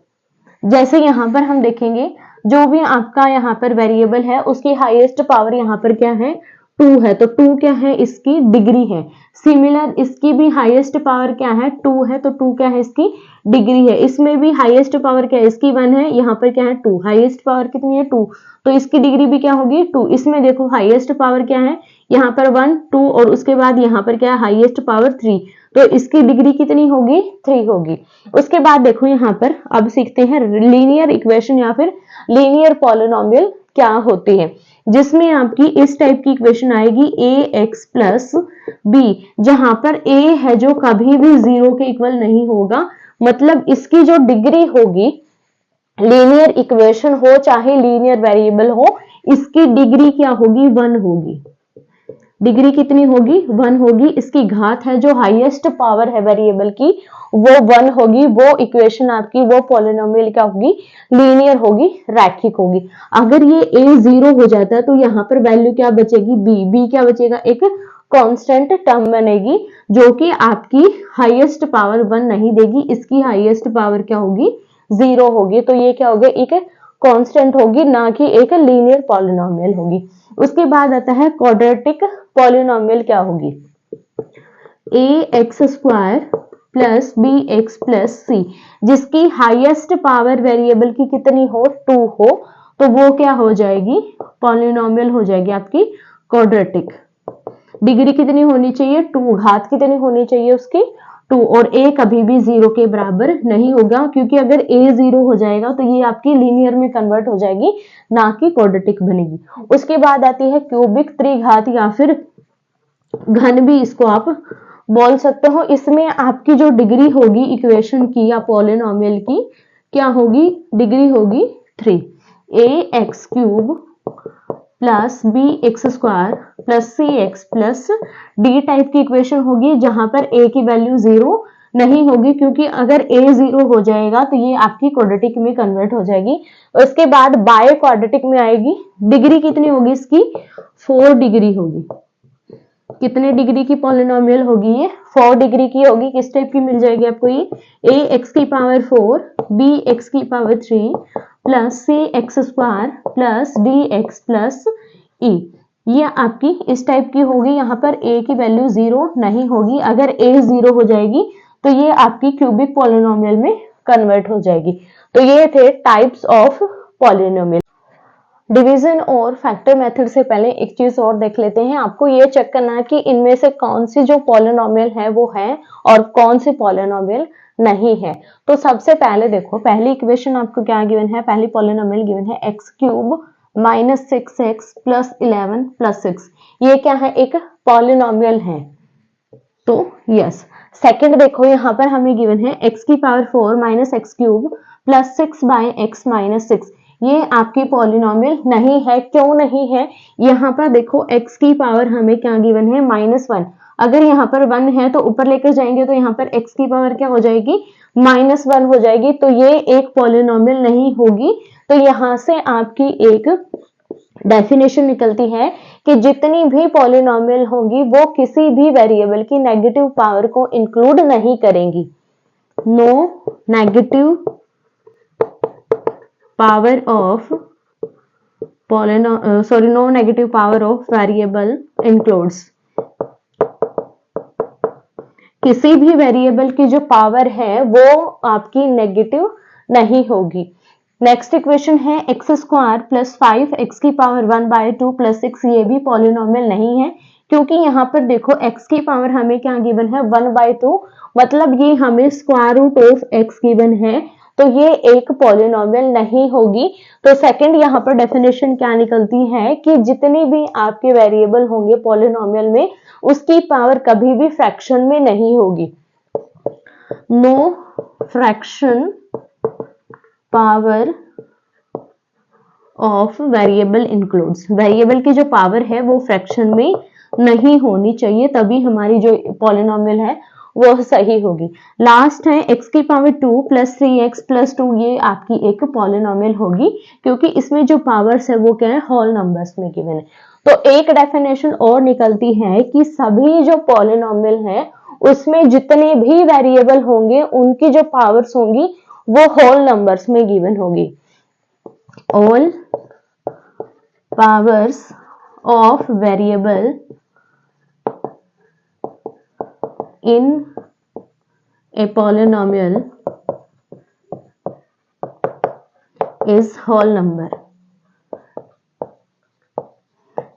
जैसे यहाँ पर हम देखेंगे जो भी आपका यहाँ पर वेरिएबल है उसकी हाईएस्ट पावर यहाँ पर क्या है, 2 है, तो 2 क्या है, इसकी डिग्री है। सिमिलर इसकी भी हाईएस्ट पावर क्या है, 2 है, तो 2 क्या है, इसकी डिग्री है। इसमें भी हाईएस्ट पावर क्या है, इसकी 1 है, यहाँ पर क्या है 2, हाईएस्ट पावर कितनी है 2, तो इसकी डिग्री भी क्या होगी 2। इसमें देखो हाईएस्ट पावर क्या है, यहाँ पर 1 2 और उसके बाद यहाँ पर क्या है हाईएस्ट पावर 3, तो इसकी डिग्री कितनी होगी, 3 होगी। उसके बाद देखो यहाँ पर अब सीखते हैं लीनियर इक्वेशन या फिर लीनियर पॉलिनोमियल क्या होती है, जिसमें आपकी इस टाइप की इक्वेशन आएगी ax + b, जहां पर a है जो कभी भी 0 के इक्वल नहीं होगा, मतलब इसकी जो डिग्री होगी, लीनियर इक्वेशन हो चाहे लीनियर वेरिएबल हो, इसकी डिग्री क्या होगी, 1 होगी। डिग्री कितनी होगी, 1 होगी। इसकी घात है जो हाईएस्ट पावर है वेरिएबल की वो 1 होगी। वो इक्वेशन आपकी, वो पॉलिनोमियल क्या होगी, लीनियर होगी, रैखिक होगी। अगर ये a 0 हो जाता है तो यहाँ पर वैल्यू क्या बचेगी, b क्या बचेगा, एक कांस्टेंट टर्म बनेगी जो कि आपकी हाईएस्ट पावर 1 नहीं देगी, इसकी हाईएस्ट पावर क्या होगी, 0 होगी। तो ये क्या होगी, एक कांस्टेंट होगी, ना कि एक लीनियर पॉलिनोमियल होगी। उसके बाद आता है क्वाड्रेटिक पॉलिनोमियल क्या होगी, ax² + bx + c, जिसकी हाईएस्ट पावर वेरिएबल की कितनी हो, 2 हो, तो वो क्या हो जाएगी, पॉलिनोमियल हो जाएगी आपकी क्वाड्रेटिक। डिग्री कितनी होनी चाहिए, 2, घात कितनी होनी चाहिए उसकी, 2 और a कभी भी 0 के बराबर नहीं होगा, क्योंकि अगर a 0 हो जाएगा तो ये आपकी लीनियर में कन्वर्ट हो जाएगी, ना कि क्वाड्रेटिक बनेगी। उसके बाद आती है क्यूबिक त्रिघात या फिर घन भी इसको आप बोल सकते हो। इसमें आपकी जो डिग्री होगी इक्वेशन की या पॉलिनोमियल की क्या होगी, डिग्री होगी 3। ax cube plus b x square plus c x plus d type की इक्वेशन होगी, जहां पर a की वैल्यू 0 नहीं होगी, क्योंकि अगर a 0 हो जाएगा तो ये आपकी क्वाड्रेटिक में कन्वर्ट हो जाएगी। उसके बाद बाय क्वाड्रेटिक में आएगी। डिग्री कितनी होगी इसकी, 4 डिग्री होगी। कितने डिग्री की पॉलिनोमियल होगी ये, 4 डिग्री की होगी। किस टाइप की मिल जाएगी आपको ये, a x की पावर 4 b x की power 3 plus c x square plus d x plus e, ये आपकी इस टाइप की होगी। यहाँ पर a की वैल्यू 0 नहीं होगी। अगर a 0 हो जाएगी तो ये आपकी क्यूबिक पॉलिनोमियल में कन्वर्ट हो जाएगी। तो ये थे टाइप्स ऑफ पॉलिनोमियल। डिवीजन और फैक्टर मेथड से पहले एक चीज और देख लेते हैं। आपको ये चेक करना है कि इनमें से कौन सी जो पॉलिनोमियल है वो है और कौन सी पॉलिनोमियल नहीं है। तो सबसे पहले देखो, पहली इक्वेशन आपको क्या गिवन है, पहली पॉलिनोमियल गिवन है x cube minus 6x plus 11 plus 6। ये क्या है, एक पॉलिनोमियल है, तो यस। सेकंड देखो, यहाँ पर हमें गिवन है x की power 4 minus x cube plus 6 by x minus 6। ये आपकी पॉलिनोमियल नहीं है। क्यों नहीं है, यहाँ पर देखो x की पावर हमें क्या गिवन है, -1। अगर यहाँ पर 1 है तो ऊपर लेकर जाएंगे तो यहाँ पर x की पावर क्या हो जाएगी, -1 हो जाएगी। तो ये एक पॉलिनोमियल नहीं होगी। तो यहाँ से आपकी एक डेफिनेशन निकलती है कि जितनी भी पॉलिनोमियल होंगी वो किसी भी वेरिएबल की नेगेटिव पावर को इंक्लूड नहीं करेंगी। No negative power of no negative power of variable includes. किसी भी वेरिएबल की जो पावर है वो आपकी नेगेटिव नहीं होगी। नेक्स्ट इक्वेशन है एक्स स्क्वायर प्लस 5 एक्स की पावर 1/2 प्लस 6। ये भी पॉलिनोमियल नहीं है, क्योंकि यहाँ पर देखो x की पावर हमें क्या गिवन है, 1/2, मतलब ये हमें square root of x given है, तो ये एक पॉलिनोमियल नहीं होगी। तो सेकंड यहाँ पर डेफिनेशन क्या निकलती है कि जितनी भी आपके वेरिएबल होंगे पॉलिनोमियल में, उसकी पावर कभी भी फ्रैक्शन में नहीं होगी। No fraction power of variable includes. Variable की जो पावर है वो फ्रैक्शन में नहीं होनी चाहिए, तभी हमारी जो पॉलिनोमियल है वो सही होगी। लास्ट है x की पावर 2 प्लस 3x प्लस 2। ये आपकी एक पॉलिनोमियल होगी, क्योंकि इसमें जो पावर्स है वो क्या है, होल नंबर्स में गिवन है। तो एक डेफिनेशन और निकलती है कि सभी जो पॉलिनोमियल है उसमें जितने भी वेरिएबल होंगे उनकी जो पावर्स होंगी वो होल नंबर्स में गिवन होगी। All powers of variable in a polynomial is whole number।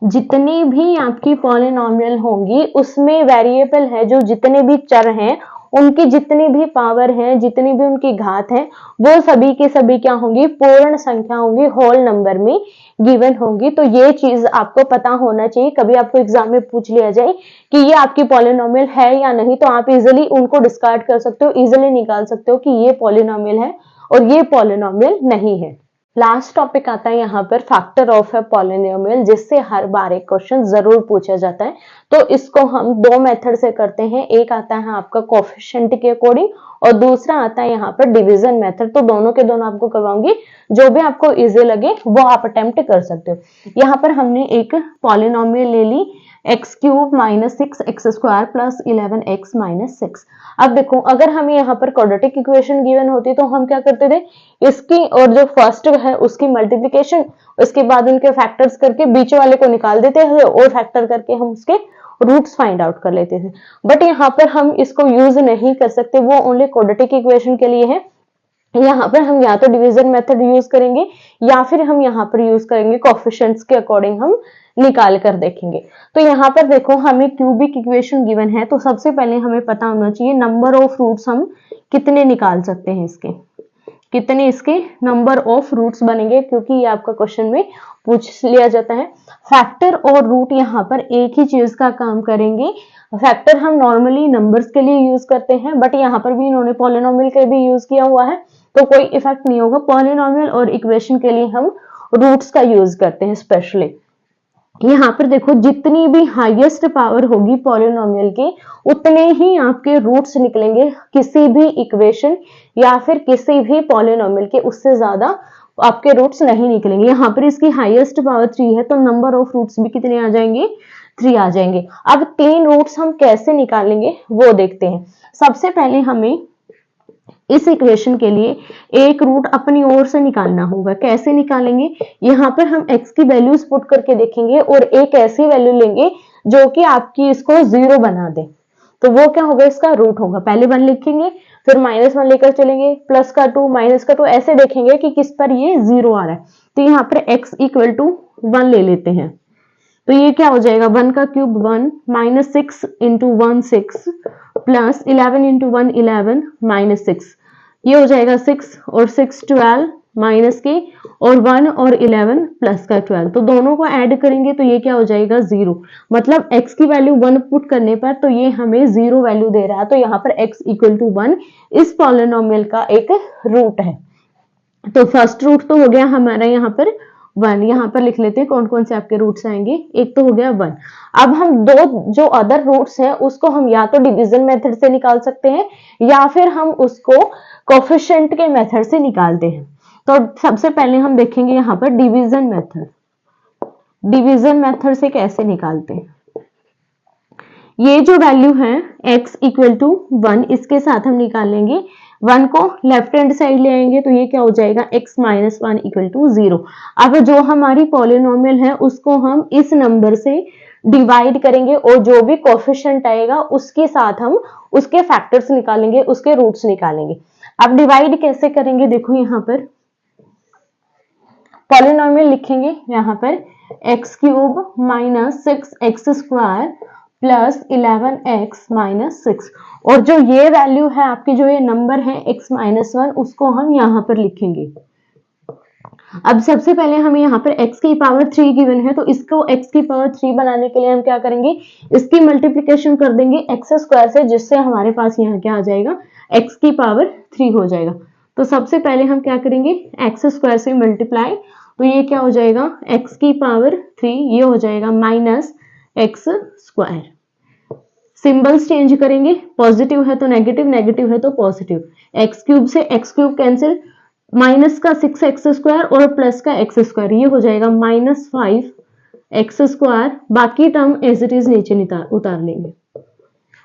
जितनी भी आपकी पॉलिनोमियल होंगी उसमें वेरिएबल है, जो जितने भी चर हैं उनकी जितनी भी पावर है, जितनी भी उनकी घात है, वो सभी के सभी क्या होंगी, पूर्ण संख्या होंगी, होल नंबर में गिवन होंगी। तो ये चीज आपको पता होना चाहिए। कभी आपको एग्जाम में पूछ लिया जाए कि ये आपकी पॉलिनोमियल है या नहीं, तो आप इजिली उनको डिस्कार्ड कर सकते हो, इजिली निकाल सकते हो कि ये पॉलिनोमियल है और ये पॉलिनोमियल नहीं है। लास्ट टॉपिक आता है यहाँ पर फैक्टर ऑफ ए पॉलिनोमियल, जिससे हर बार एक क्वेश्चन जरूर पूछा जाता है। तो इसको हम दो मेथड से करते हैं। एक आता है आपका कोएफिशिएंट के अकॉर्डिंग और दूसरा आता है यहाँ पर डिवीजन मेथड। तो दोनों के दोनों आपको करवाऊंगी, जो भी आपको इजी लगे वो आप अटेम्प्ट कर सकते हो। यहाँ पर हमने एक पॉलिनोमियल ले ली x cube minus 6 x square plus 11 x minus 6। अब देखो, अगर हमें यहाँ पर क्वाड्रेटिक इक्वेशन गिवन होती तो हम क्या करते थे, इसकी और जो फर्स्ट है उसकी मल्टीप्लिकेशन, उसके बाद उनके फैक्टर्स करके बीच वाले को निकाल देते थे और फैक्टर करके हम उसके रूट्स फाइंड आउट कर लेते थे। बट यहाँ पर हम इसको यूज नहीं कर सकते, वो ओनली क्वाड्रेटिक इक्वेशन के लिए है। यहाँ पर हम या तो डिवीजन मेथड यूज करेंगे या फिर हम यहाँ पर यूज करेंगे कोएफिशिएंट्स के अकॉर्डिंग हम निकाल कर देखेंगे। तो यहाँ पर देखो हमें क्यूबिक इक्वेशन गिवन है, तो सबसे पहले हमें पता होना चाहिए नंबर ऑफ रूट्स हम कितने निकाल सकते हैं, इसके कितने इसके नंबर ऑफ रूट्स बनेंगे, क्योंकि ये आपका क्वेश्चन में पूछ लिया जाता है। फैक्टर और रूट यहाँ पर एक ही चीज का काम करेंगे। फैक्टर हम नॉर्मली नंबर्स के लिए यूज करते हैं, बट यहाँ पर भी इन्होंने पॉलिनोमियल के भी यूज किया हुआ है, तो कोई इफेक्ट नहीं होगा। पॉलिनोमियल और इक्वेशन के लिए हम रूट्स का यूज करते हैं स्पेशली। यहाँ पर देखो जितनी भी हाईएस्ट पावर होगी पॉलिनोमियल की, उतने ही आपके रूट्स निकलेंगे किसी भी इक्वेशन या फिर किसी भी पॉलिनोमियल के, उससे ज्यादा आपके रूट्स नहीं निकलेंगे। यहाँ पर इसकी हाईएस्ट पावर 3 है, तो नंबर ऑफ रूट्स भी कितने आ जाएंगे, 3 आ जाएंगे। अब 3 रूट्स हम कैसे निकालेंगे वो देखते हैं। सबसे पहले हमें इस इक्वेशन के लिए एक रूट अपनी ओर से निकालना होगा। कैसे निकालेंगे, यहाँ पर हम x की वैल्यूज पुट करके देखेंगे और एक ऐसी वैल्यू लेंगे जो कि आपकी इसको 0 बना दे, तो वो क्या होगा, इसका रूट होगा। पहले 1 लिखेंगे, फिर -1 लेकर चलेंगे, प्लस का 2, माइनस का 2, ऐसे देखेंगे कि किस पर ये 0 आ रहा है। तो यहाँ पर x = 1 ले लेते हैं, तो ये क्या हो जाएगा, 1 का क्यूब 1, -6 × 1 6, प्लस 11 × 1 11, -6, ये हो जाएगा 6 और 6 12, माइनस के और 1 और 11 प्लस का 12, तो दोनों को ऐड करेंगे तो ये क्या हो जाएगा 0। मतलब x की वैल्यू 1 पुट करने पर तो ये हमें 0 वैल्यू दे रहा है, तो यहाँ पर x = 1 इस पॉलिनोमियल का एक रूट है। तो फर्स्ट रूट तो हो गया हमारा यहाँ पर 1, यहाँ पर लिख लेते हैं कौन कौन से आपके रूट्स आएंगे। एक तो हो गया 1। अब हम दो जो अदर रूट्स हैं उसको हम या तो डिवीजन मेथड से निकाल सकते हैं या फिर हम उसको कोफिशिएंट के मेथड से निकालते हैं। तो सबसे पहले हम देखेंगे यहाँ पर डिवीजन मेथड। डिवीजन मेथड से कैसे निकालते हैं, ये जो वैल्यू है x = 1, इसके साथ हम निकालेंगे 1 को लेफ्ट हैंड साइड ले आएंगे, तो ये क्या हो जाएगा x - 1 = 0। अब जो हमारी पॉलिनोमियल है उसको हम इस नंबर से डिवाइड करेंगे और जो भी कोफिशिएंट आएगा उसके साथ हम उसके फैक्टर्स निकालेंगे, उसके रूट्स निकालेंगे। अब डिवाइड कैसे करेंगे, देखो यहाँ पर पॉलिनोमियल लिखेंगे, यहाँ पर x³ - 6x² प्लस 11x - 6, और जो ये वैल्यू है आपकी, जो ये नंबर है x - 1, उसको हम यहाँ पर लिखेंगे। अब सबसे पहले हमें यहाँ पर x की पावर 3 गिवन है, तो इसको x की पावर 3 बनाने के लिए हम क्या करेंगे, इसकी मल्टीप्लिकेशन कर देंगे x² से, जिससे हमारे पास यहाँ क्या आ जाएगा, x की पावर 3 हो जाएगा। तो सबसे पहले हम क्या करेंगे, x² से मल्टीप्लाई, तो ये क्या हो जाएगा, x की पावर 3, ये हो जाएगा -x²। सिंबल्स चेंज करेंगे, पॉजिटिव है तो नेगेटिव, नेगेटिव है तो पॉजिटिव। x³ से x³ कैंसिल, माइनस का 6x² और प्लस का x², ये हो जाएगा -5x²। बाकी टर्म एज इट इज नीचे उतार लेंगे।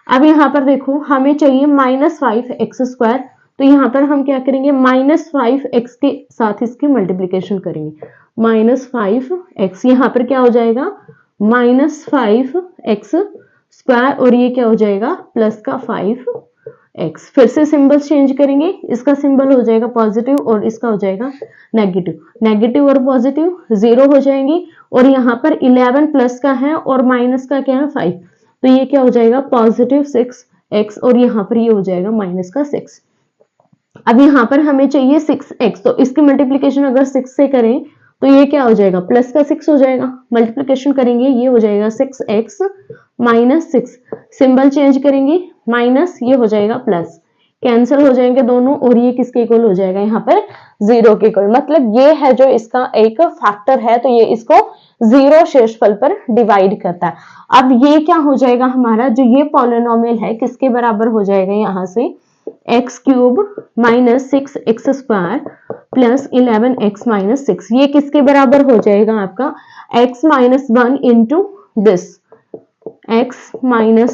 अब यहाँ पर देखो हमें चाहिए -5x², तो यहाँ पर हम क्या करेंगे, -5x के साथ इसकी मल्टीप्लिकेशन करेंगे, -5x, यहाँ पर क्या हो जाएगा -5x² और ये क्या हो जाएगा प्लस का 5x। फिर से सिंबल चेंज करेंगे, इसका सिंबल हो जाएगा पॉजिटिव और इसका हो जाएगा नेगेटिव। नेगेटिव और पॉजिटिव 0 हो जाएंगे, और यहाँ पर 11 प्लस का है और माइनस का क्या है 5, तो ये क्या हो जाएगा +6x, और यहाँ पर ये हो जाएगा माइनस का 6। अब यहाँ पर हमें चाहिए 6x, तो इसकी मल्टीप्लिकेशन अगर 6 से करें तो ये क्या हो जाएगा, प्लस का 6 हो जाएगा। मल्टीप्लिकेशन करेंगे, ये हो जाएगा 6x - 6, सिंबल चेंज करेंगे, माइनस, ये हो जाएगा प्लस, कैंसिल हो जाएंगे दोनों, और ये किसके इक्वल हो जाएगा, यहाँ पर 0 के इक्वल। मतलब ये है जो इसका एक फैक्टर है, तो ये इसको 0 शेषफल पर डिवाइड करता है। अब ये क्या हो जाएगा हमारा, जो ये पॉलिनोमियल है किसके बराबर हो जाएगा, यहाँ से x³ - 6x² प्लस 11x - 6, ये किसके बराबर हो जाएगा आपका, x - 1 into this x - 1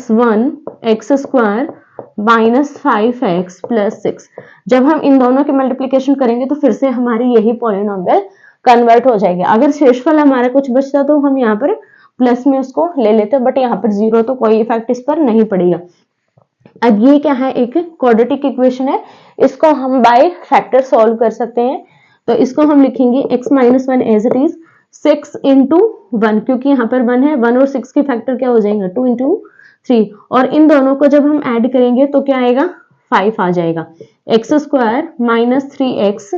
x² -5x plus 6। जब हम इन दोनों के मल्टीप्लिकेशन करेंगे तो फिर से हमारी यही पॉलिनोमियल कन्वर्ट हो जाएगी। अगर शेषफल हमारा कुछ बचता तो हम यहाँ पर प्लस में उसको ले लेते, बट यहाँ पर 0, तो कोई इफेक्ट इस पर नहीं पड़ेगा। अब ये क्या है, एक क्वाड्रेटिक इक्वेशन है, इसको हम बाय फैक्टर सॉल्व कर सकते हैं। तो इसको हम लिखेंगे x - 1 as it is, 6 into 1, क्योंकि यहाँ पर 1 है, 1 और 6 की फैक्टर क्या हो जाएगा 2 इंटू 3, और इन दोनों को जब हम ऐड करेंगे तो क्या आएगा 5 आ जाएगा। X square minus 3x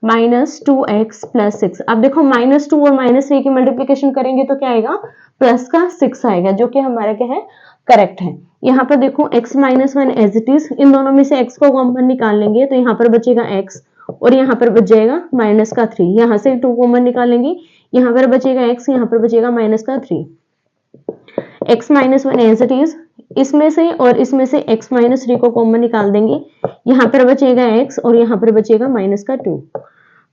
minus 2x plus 6। अब देखो -2 और -3 की मल्टीप्लीकेशन करेंगे तो क्या आएगा प्लस का 6 आएगा, जो कि हमारा क्या है करेक्ट है। यहाँ पर देखो x minus 1 as it is, इन दोनों में से x को कॉमन निकाल लेंगे तो यहाँ पर बचेगा x और यहाँ पर बच जाएगा माइनस का 3, यहाँ से 2 कॉमन निकालेंगे, यहाँ पर बचेगा x, यहाँ पर बचेगा माइनस का 3। x minus 1 as it is, इसमें से और इसमें से x माइनस 3 को कॉमन निकाल देंगे, यहाँ पर बचेगा x और यहाँ पर बचेगा माइनस का 2।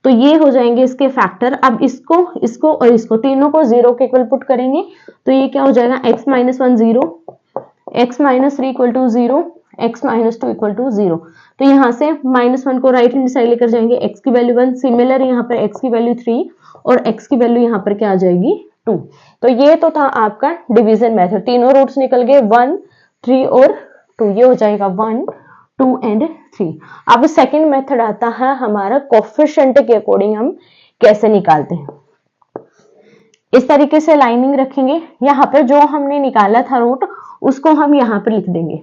तो ये हो जाएंगे इसके फैक्टर। अब इसको और इसको तीनों को 0 के इक्वल पुट करेंगे तो ये क्या हो जाएगा x minus 1 0, x minus 3 equal to 0, x minus 2 equal to 0। तो यहाँ से -1 को राइट हैंड साइड लेकर जाएंगे, x की वैल्यू 1, सिमिलर यहाँ पर x की वैल्यू 3 और x की वैल्यू यहाँ पर क्या आ जाएगी 2। तो ये तो था आपका डिवीजन मेथड, तीनों रूट्स निकल गए 1, 3 और 2, ये हो जाएगा 1, 2 एंड 3। अब सेकंड मेथड आता है हमारा कोफिशिएंट के अकॉर्डिंग हम कैसे निकालते हैं। इस तरीके से लाइनिंग रखेंगे, यहाँ पर जो हमने निकाला था रूट उसको हम यहाँ पर लिख देंगे।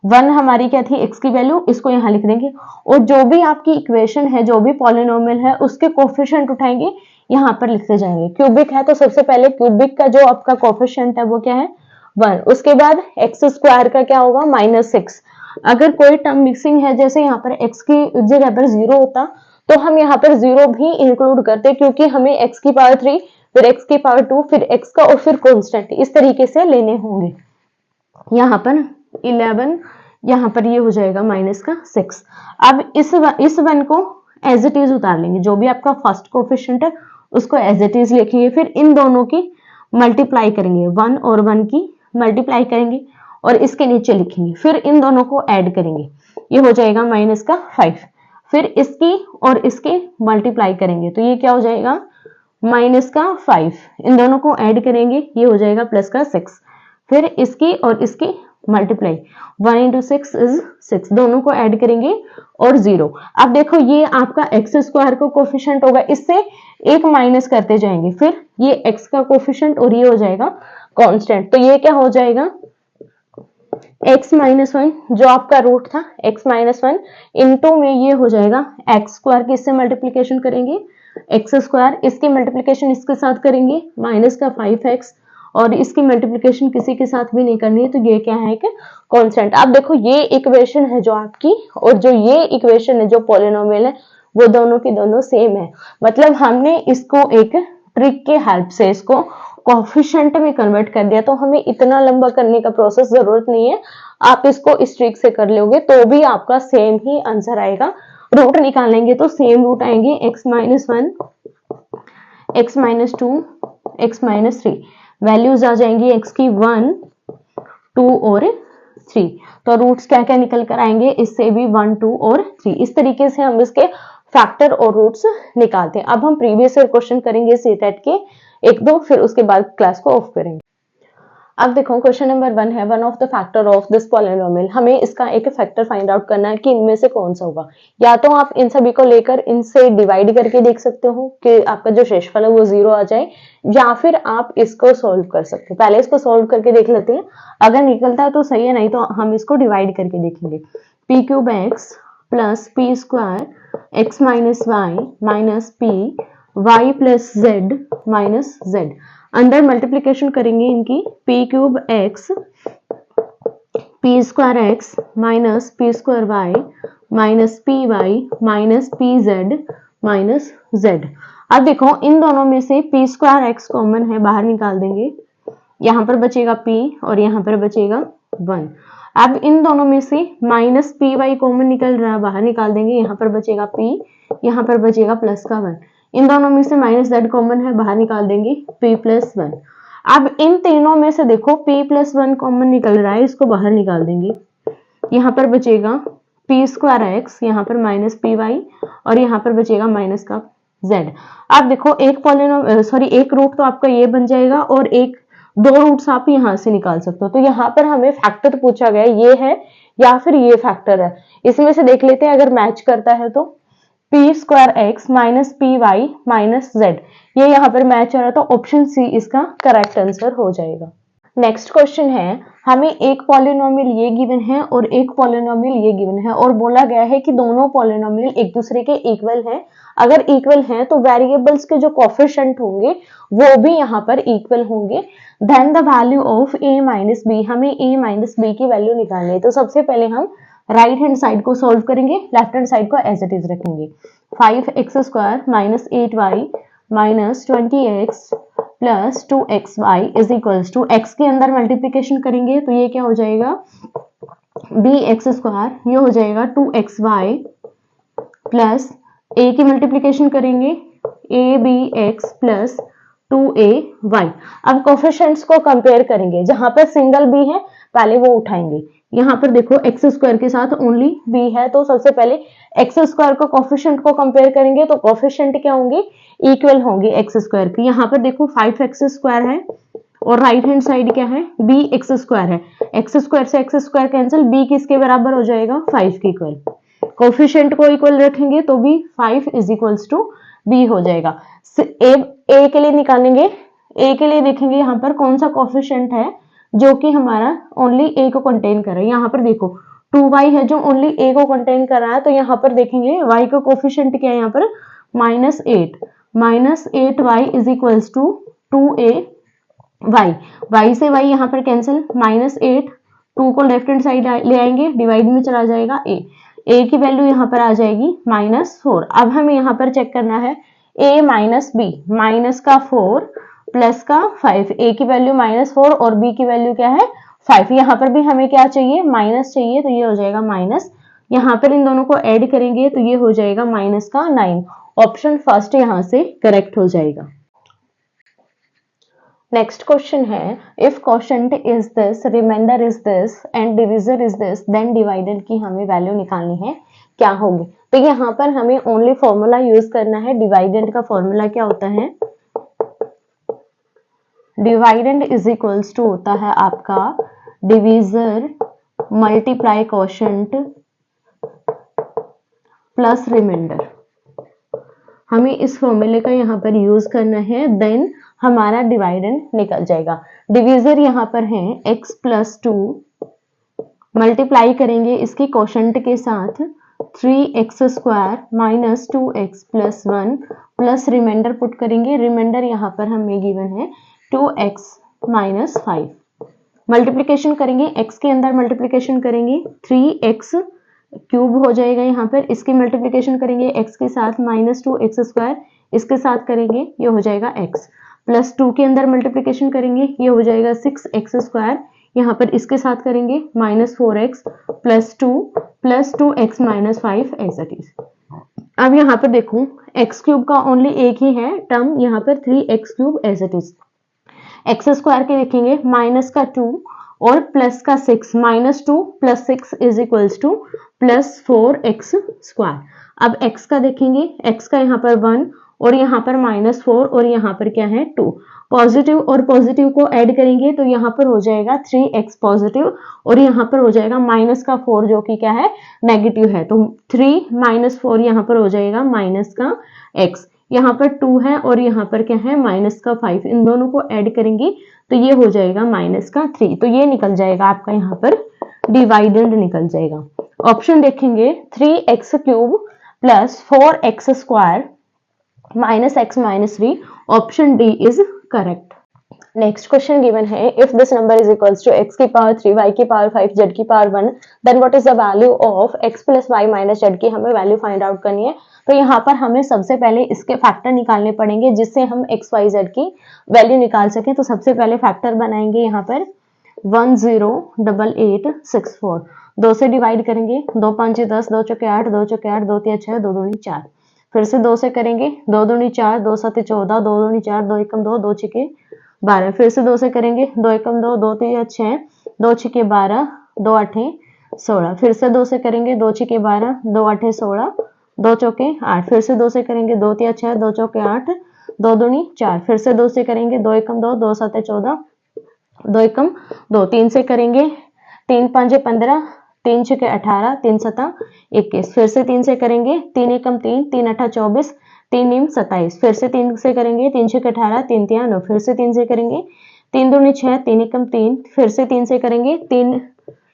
1 हमारी क्या थी x की वैल्यू, इसको यहाँ लिख देंगे, और जो भी आपकी इक्वेशन है, जो भी पॉलिनोमियल है उसके कोफिशिएंट उठाएंगे यहाँ पर लिखते जाएंगे। क्यूबिक है तो सबसे पहले क्यूबिक का जो आपका कोफिशिएंट है वो क्या है 1, उसके बाद एक्स स्क्वायर का क्या होगा -6। अगर कोई टर्म मिक्सिंग है, जैसे यहाँ पर x की जगह पर 0 होता तो हम यहाँ पर 0 भी इंक्लूड करते, क्योंकि हमें x की पावर 3 फिर x की पावर 2 फिर x का और फिर कांस्टेंट इस तरीके से लेने होंगे। यहाँ पर 11, यहाँ पर ये हो जाएगा माइनस का 6। अब इस 1 को एज इट इज उतार लेंगे, जो भी आपका फर्स्ट कोफिशिएंट है उसको एज इट इज लिखेंगे, फिर इन दोनों की मल्टीप्लाई करेंगे, 1 और 1 की मल्टीप्लाई करेंगे और इसके नीचे लिखेंगे, फिर इन दोनों को ऐड करेंगे, ये हो जाएगा माइनस का 5, फिर इसकी और इसके मल्टीप्लाई करेंगे तो ये क्या हो जाएगा माइनस का 5, इन दोनों को ऐड करेंगे, ये हो जाएगा प्लस का 6, फिर इसकी और इसकी मल्टीप्लाई, 1 इंटू 6 इज 6, दोनों को ऐड करेंगे और 0। अब देखो ये आपका एक्स स्क्वायर का कोफिशिएंट होगा, इससे एक माइनस करते जाएंगे, फिर ये एक्स का कोफिशिएंट और ये हो जाएगा कांस्टेंट, तो ये क्या हो जाएगा x माइनस 1 जो आपका रूट था x माइनस 1 इंटू में ये हो जाएगा एक्स स्क्वायर, किससे मल्टीप्लीकेशन करेंगे एक्स स्क्वायर, इसकी मल्टीप्लीकेशन इसके साथ करेंगे माइनस का 5x और इसकी मल्टीप्लीकेशन किसी के साथ भी नहीं करनी है, तो ये क्या है कि कांस्टेंट। अब देखो ये इक्वेशन है जो आपकी और जो ये इक्वेशन है जो पॉलिनोमियल है वो दोनों की दोनों सेम है, मतलब हमने इसको एक ट्रिक के हेल्प से इसको कोफिशिएंट में कन्वर्ट कर दिया, तो हमें इतना लंबा करने का प्रोसेस जरूरत नहीं है, आप इसको इस ट्रिक से कर लोगे तो भी आपका सेम ही आंसर आएगा। रूट निकालेंगे तो सेम रूट आएंगे, x minus 1, x minus 2, x minus 3, values आ जाएंगी x की 1, 2 और 3, तो रूट्स क्या क्या निकल कर आएंगे इससे भी 1, 2 और 3। इस तरीके से हम इसके फैक्टर और रूट्स निकालते हैं। अब हम प्रीवियस ईयर क्वेश्चन करेंगे सीटेट के 1-2, फिर उसके बाद क्लास को ऑफ करेंगे। अब देखो क्वेश्चन नंबर 1 है, one of the factor of this polynomial, हमें इसका एक फैक्टर फाइंड आउट करना है कि इनमें से कौन सा होगा। या तो आप इन सभी को लेकर इनसे डिवाइड करके देख सकते हो कि आपका जो शेषफल है वो 0 आ जाए, या फिर आप इसको सॉल्व कर सकते हो। पहले इसको सॉल्व करके देख लेते हैं, अगर निकलता है तो सही है, नहीं तो हम इसको डिवाइड करके देखेंगे। p cube x plus p square x minus y minus p y plus z minus z, अंदर मल्टीप्लीकेशन करेंगे इनकी, p cube x p square x minus p square y minus p y minus p z minus z. अब देखो इन दोनों में से p square x common है, बाहर निकाल देंगे, यहाँ पर बचेगा p और यहाँ पर बचेगा 1। अब इन दोनों में से माइनस पी वाई कॉमन निकल रहा है, बाहर निकाल देंगे, यहाँ पर बचेगा p, यहाँ पर बचेगा प्लस का 1। इन दोनों में से माइनस जेड कॉमन है, बाहर निकाल देंगे p प्लस 1। अब इन तीनों में से देखो p प्लस 1 कॉमन निकल रहा है, इसको बाहर निकाल देंगे, यहाँ पर बचेगा p स्क्वायर x, यहाँ पर माइनस पी वाई और यहाँ पर बचेगा माइनस का z। अब देखो एक रूट तो आपका ये बन जाएगा और दो रूट्स आप यहाँ से निकाल सकते हो। तो यहाँ पर हमें फैक्टर पूछा गया ये है या फिर ये फैक्टर है, इसमें से देख लेते हैं अगर मैच करता है तो। P square x minus p y minus z, ये यहाँ पर मैच हो रहा है, तो ऑप्शन सी इसका करेक्ट आंसर हो जाएगा। नेक्स्ट क्वेश्चन है, हमें एक पॉलिनोमियल ये गिवन है और एक पॉलिनोमियल ये गिवन है और बोला गया है कि दोनों पॉलिनोमियल एक दूसरे के इक्वल हैं। अगर इक्वल हैं तो वेरिएबल्स के जो कोफिशिएंट होंगे वो भी यहाँ पर इक्वल होंगे। Then the value of a minus b, हमें a माइनस बी की वैल्यू निकालनी है। तो सबसे पहले हम राइट हैंड साइड को सॉल्व करेंगे, लेफ्ट हैंड साइड को एज इट इज रखेंगे। 5x² minus 8y minus 20x plus 2xy is equals to, x के अंदर मल्टीप्लीकेशन करेंगे तो ये क्या हो जाएगा, bx², ये हो जाएगा 2xy प्लस a की मल्टीप्लीकेशन करेंगे abx प्लस 2ay। अब कोफिशिएंट्स को कंपेयर करेंगे, जहां पर सिंगल b है पहले वो उठाएंगे। यहाँ पर देखो x² के साथ ओनली b है, तो सबसे पहले x² को कोफिशिएंट को कंपेयर करेंगे तो कोफिशिएंट क्या होंगे, इक्वल होंगे x² के। यहाँ पर देखो 5x² है और राइट हैंड साइड क्या है, bx² है। x² से x² कैंसिल, b किसके बराबर हो जाएगा, 5 के इक्वल। कोफिशिएंट को इक्वल रखेंगे तो भी 5 इज इक्वल्स टू b हो जाएगा। a के लिए निकालेंगे, a के लिए देखेंगे यहाँ पर कौन सा कोफिशिएंट है जो कि हमारा ओनली a को कंटेन कर रहा है। यहाँ पर देखो 2y है जो ओनली a को कंटेन कर रहा है, तो यहाँ पर देखेंगे y का कोफिशिएंट क्या है यहाँ पर, -8, -8y is equals to 2ay। y से y यहाँ पर कैंसिल, -8, 2 को लेफ्ट हैंड साइड ले आएंगे, डिवाइड में चला जाएगा a की वैल्यू यहाँ पर आ जाएगी -4। अब हमें यहाँ पर चेक करना है a माइनस बी, माइनस का 4 प्लस का 5, a की वैल्यू -4 और b की वैल्यू क्या है 5। यहाँ पर भी हमें क्या चाहिए, माइनस चाहिए, तो ये हो जाएगा माइनस। यहाँ पर इन दोनों को ऐड करेंगे तो ये हो जाएगा माइनस का 9। ऑप्शन फर्स्ट यहाँ से करेक्ट हो जाएगा। नेक्स्ट क्वेश्चन है, if quotient is this, remainder is this and divisor is this, then divided की हमें वैल्यू निकालनी है, क्या होगी। तो यहाँ पर हमें ओनली फॉर्मूला यूज करना है। डिवाइडेंड का फॉर्मूला क्या होता है, डिवाइडेंड इज इक्वल्स टू होता है आपका divisor multiply quotient plus remainder. हमें इस फॉर्मूले का यहाँ पर यूज करना है, देन हमारा डिवाइडेंड निकल जाएगा। डिविजर यहाँ पर है x प्लस 2, मल्टीप्लाई करेंगे इसकी क्वोशंट के साथ 3x² minus 2x plus 1 plus remainder put करेंगे। रिमाइंडर यहाँ पर हमें गिवन है 2x माइनस 5। मल्टीप्लीकेशन करेंगे, x के अंदर मल्टीप्लीकेशन करेंगे 3x क्यूब हो जाएगा, यहाँ पर इसकी मल्टीप्लीकेशन करेंगे x के साथ -2x², इसके साथ करेंगे ये हो जाएगा x, प्लस 2 के अंदर मल्टीप्लीकेशन करेंगे ये हो जाएगा 6x², यहाँ पर इसके साथ करेंगे -4x plus 2 plus 2x minus 5 ऐसा चीज। अब यहाँ पर देखो x³ का ओनली एक ही है टर्म, यहाँ पर 3x³ as it is. x² के देखेंगे माइनस का 2 और प्लस का 6, -2 plus 6 is equals two plus 4x²। अब x का देखेंगे, x का यहाँ पर 1 और यहाँ पर -4 और यहाँ पर क्या है 2। पॉजिटिव और पॉजिटिव को ऐड करेंगे तो यहाँ पर हो जाएगा 3x पॉजिटिव और यहाँ पर हो जाएगा माइनस का 4 जो कि क्या है नेगेटिव है, तो 3 - 4 यहाँ पर हो जाएगा माइनस का x। यहाँ पर 2 है और यहाँ पर क्या है माइनस का 5, इन दोनों को ऐड करेंगे तो ये हो जाएगा माइनस का 3। तो ये निकल जाएगा आपका यहाँ पर डिवाइडेंड निकल जाएगा। ऑप्शन देखेंगे 3x³ plus 4x² minus x minus 3, option d is correct. Next question given है, if this number is equals to x की पावर 3, y की पावर 5, z की power 1, then what is the value of x plus y minus z की हमें value find out करनी है। तो यहाँ पर हमें सबसे पहले इसके फैक्टर निकालने पड़ेंगे जिससे हम x y z की वैल्यू निकाल सकें। तो सबसे पहले फैक्टर बनाएंगे यहाँ पर 108864, 2 से डिवाइड करेंगे, 2 5 10, 2 चौके 8, 2 चौके 8, 2 3 6, 2 दूनी 4, फिर से 2 से करेंगे, 2 दूनी 4, 2 7 14, 2 दूनी 4, 2 एकम 2, 2 छके 12, फिर से 2 से करेंगे, 2 एकम 2, 2 3 6, 2 छके 12, 2 8 16, फिर से 2 से करेंगे, 2 छके 12, 2 8 16, 2 चौके 8, फिर से 2 से करेंगे, 2 3 6, 2 चौके 8, 2 दूनी 4, फिर से 2 से करेंगे, 2 एकम 2, 2 7 14, 2 एकम 2, 3 से करेंगे, 3 5 15, 3 छके 18, 3 सता 21, फिर से 3 से करेंगे, 3 एकम 3, 3 अठा 24, 3 नीम 27, फिर से 3 से करेंगे, 3 छके 18, 3 तिया 9, फिर से 3 से करेंगे, 3 दूनी 6, 3 एकम 3, फिर से 3 से करेंगे, 3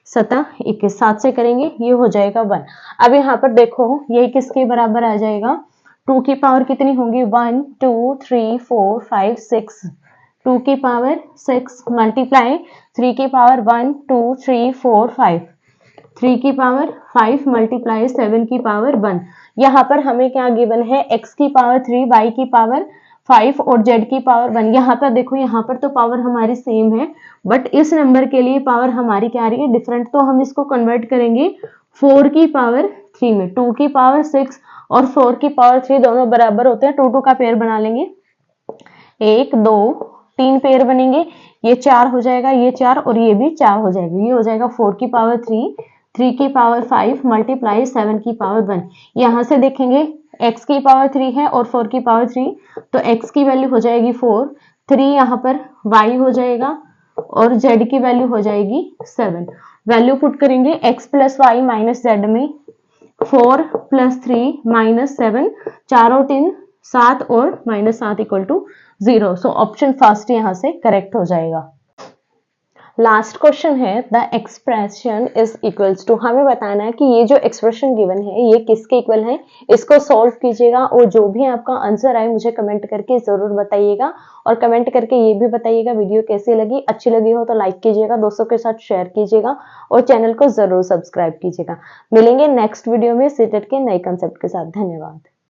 सता 21, 7 से करेंगे, ये हो जाएगा 1। अब यहाँ पर देखो यही किसके बराबर आ जाएगा, 2 की पावर कितनी होगी, 1 2 3 4 5 6, 2 की पावर 6 मल्टीप्लाई 3 की पावर 1 2 3 4 5, 3 की पावर 5 मल्टीप्लाई 7 की पावर 1। यहाँ पर हमें क्या गिवन है, x की पावर 3, y की पावर 5 और z की पावर 1। यहाँ पर देखो, यहाँ पर तो पावर हमारी सेम है, बट इस नंबर के लिए पावर हमारी क्या आ रही है, डिफरेंट। तो हम इसको कन्वर्ट करेंगे 4 की पावर 3 में। 2 की पावर 6 और 4 की पावर 3 दोनों बराबर होते हैं, 2 2 का पेयर बना लेंगे, 1 2 3 पेयर बनेंगे, ये 4 हो जाएगा, ये 4 और ये भी 4 हो जाएगा, ये हो जाएगा 4 की पावर 3, 3 की पावर 5 मल्टीप्लाई 7 की पावर 1। यहाँ से देखेंगे x की पावर 3 है और 4 की पावर 3, तो x की वैल्यू हो जाएगी 4, 3 यहाँ पर y हो जाएगा और z की वैल्यू हो जाएगी 7। वैल्यू पुट करेंगे x plus y minus z में, 4 प्लस 3 माइनस 7, 4 और 3 7 और minus 7 equal to 0। So option first यहाँ से करेक्ट हो जाएगा। लास्ट क्वेश्चन है, the expression is equals to, हमें बताना है कि ये जो एक्सप्रेशन गिवन है ये किसके इक्वल है, इसको सॉल्व कीजिएगा और जो भी आपका आंसर आए मुझे कमेंट करके जरूर बताइएगा। और कमेंट करके ये भी बताइएगा वीडियो कैसी लगी, अच्छी लगी हो तो लाइक कीजिएगा, दोस्तों के साथ शेयर कीजिएगा और चैनल को जरूर सब्सक्राइब कीजिएगा। मिलेंगे नेक्स्ट वीडियो में सीटेट के नए कंसेप्ट के साथ। धन्यवाद।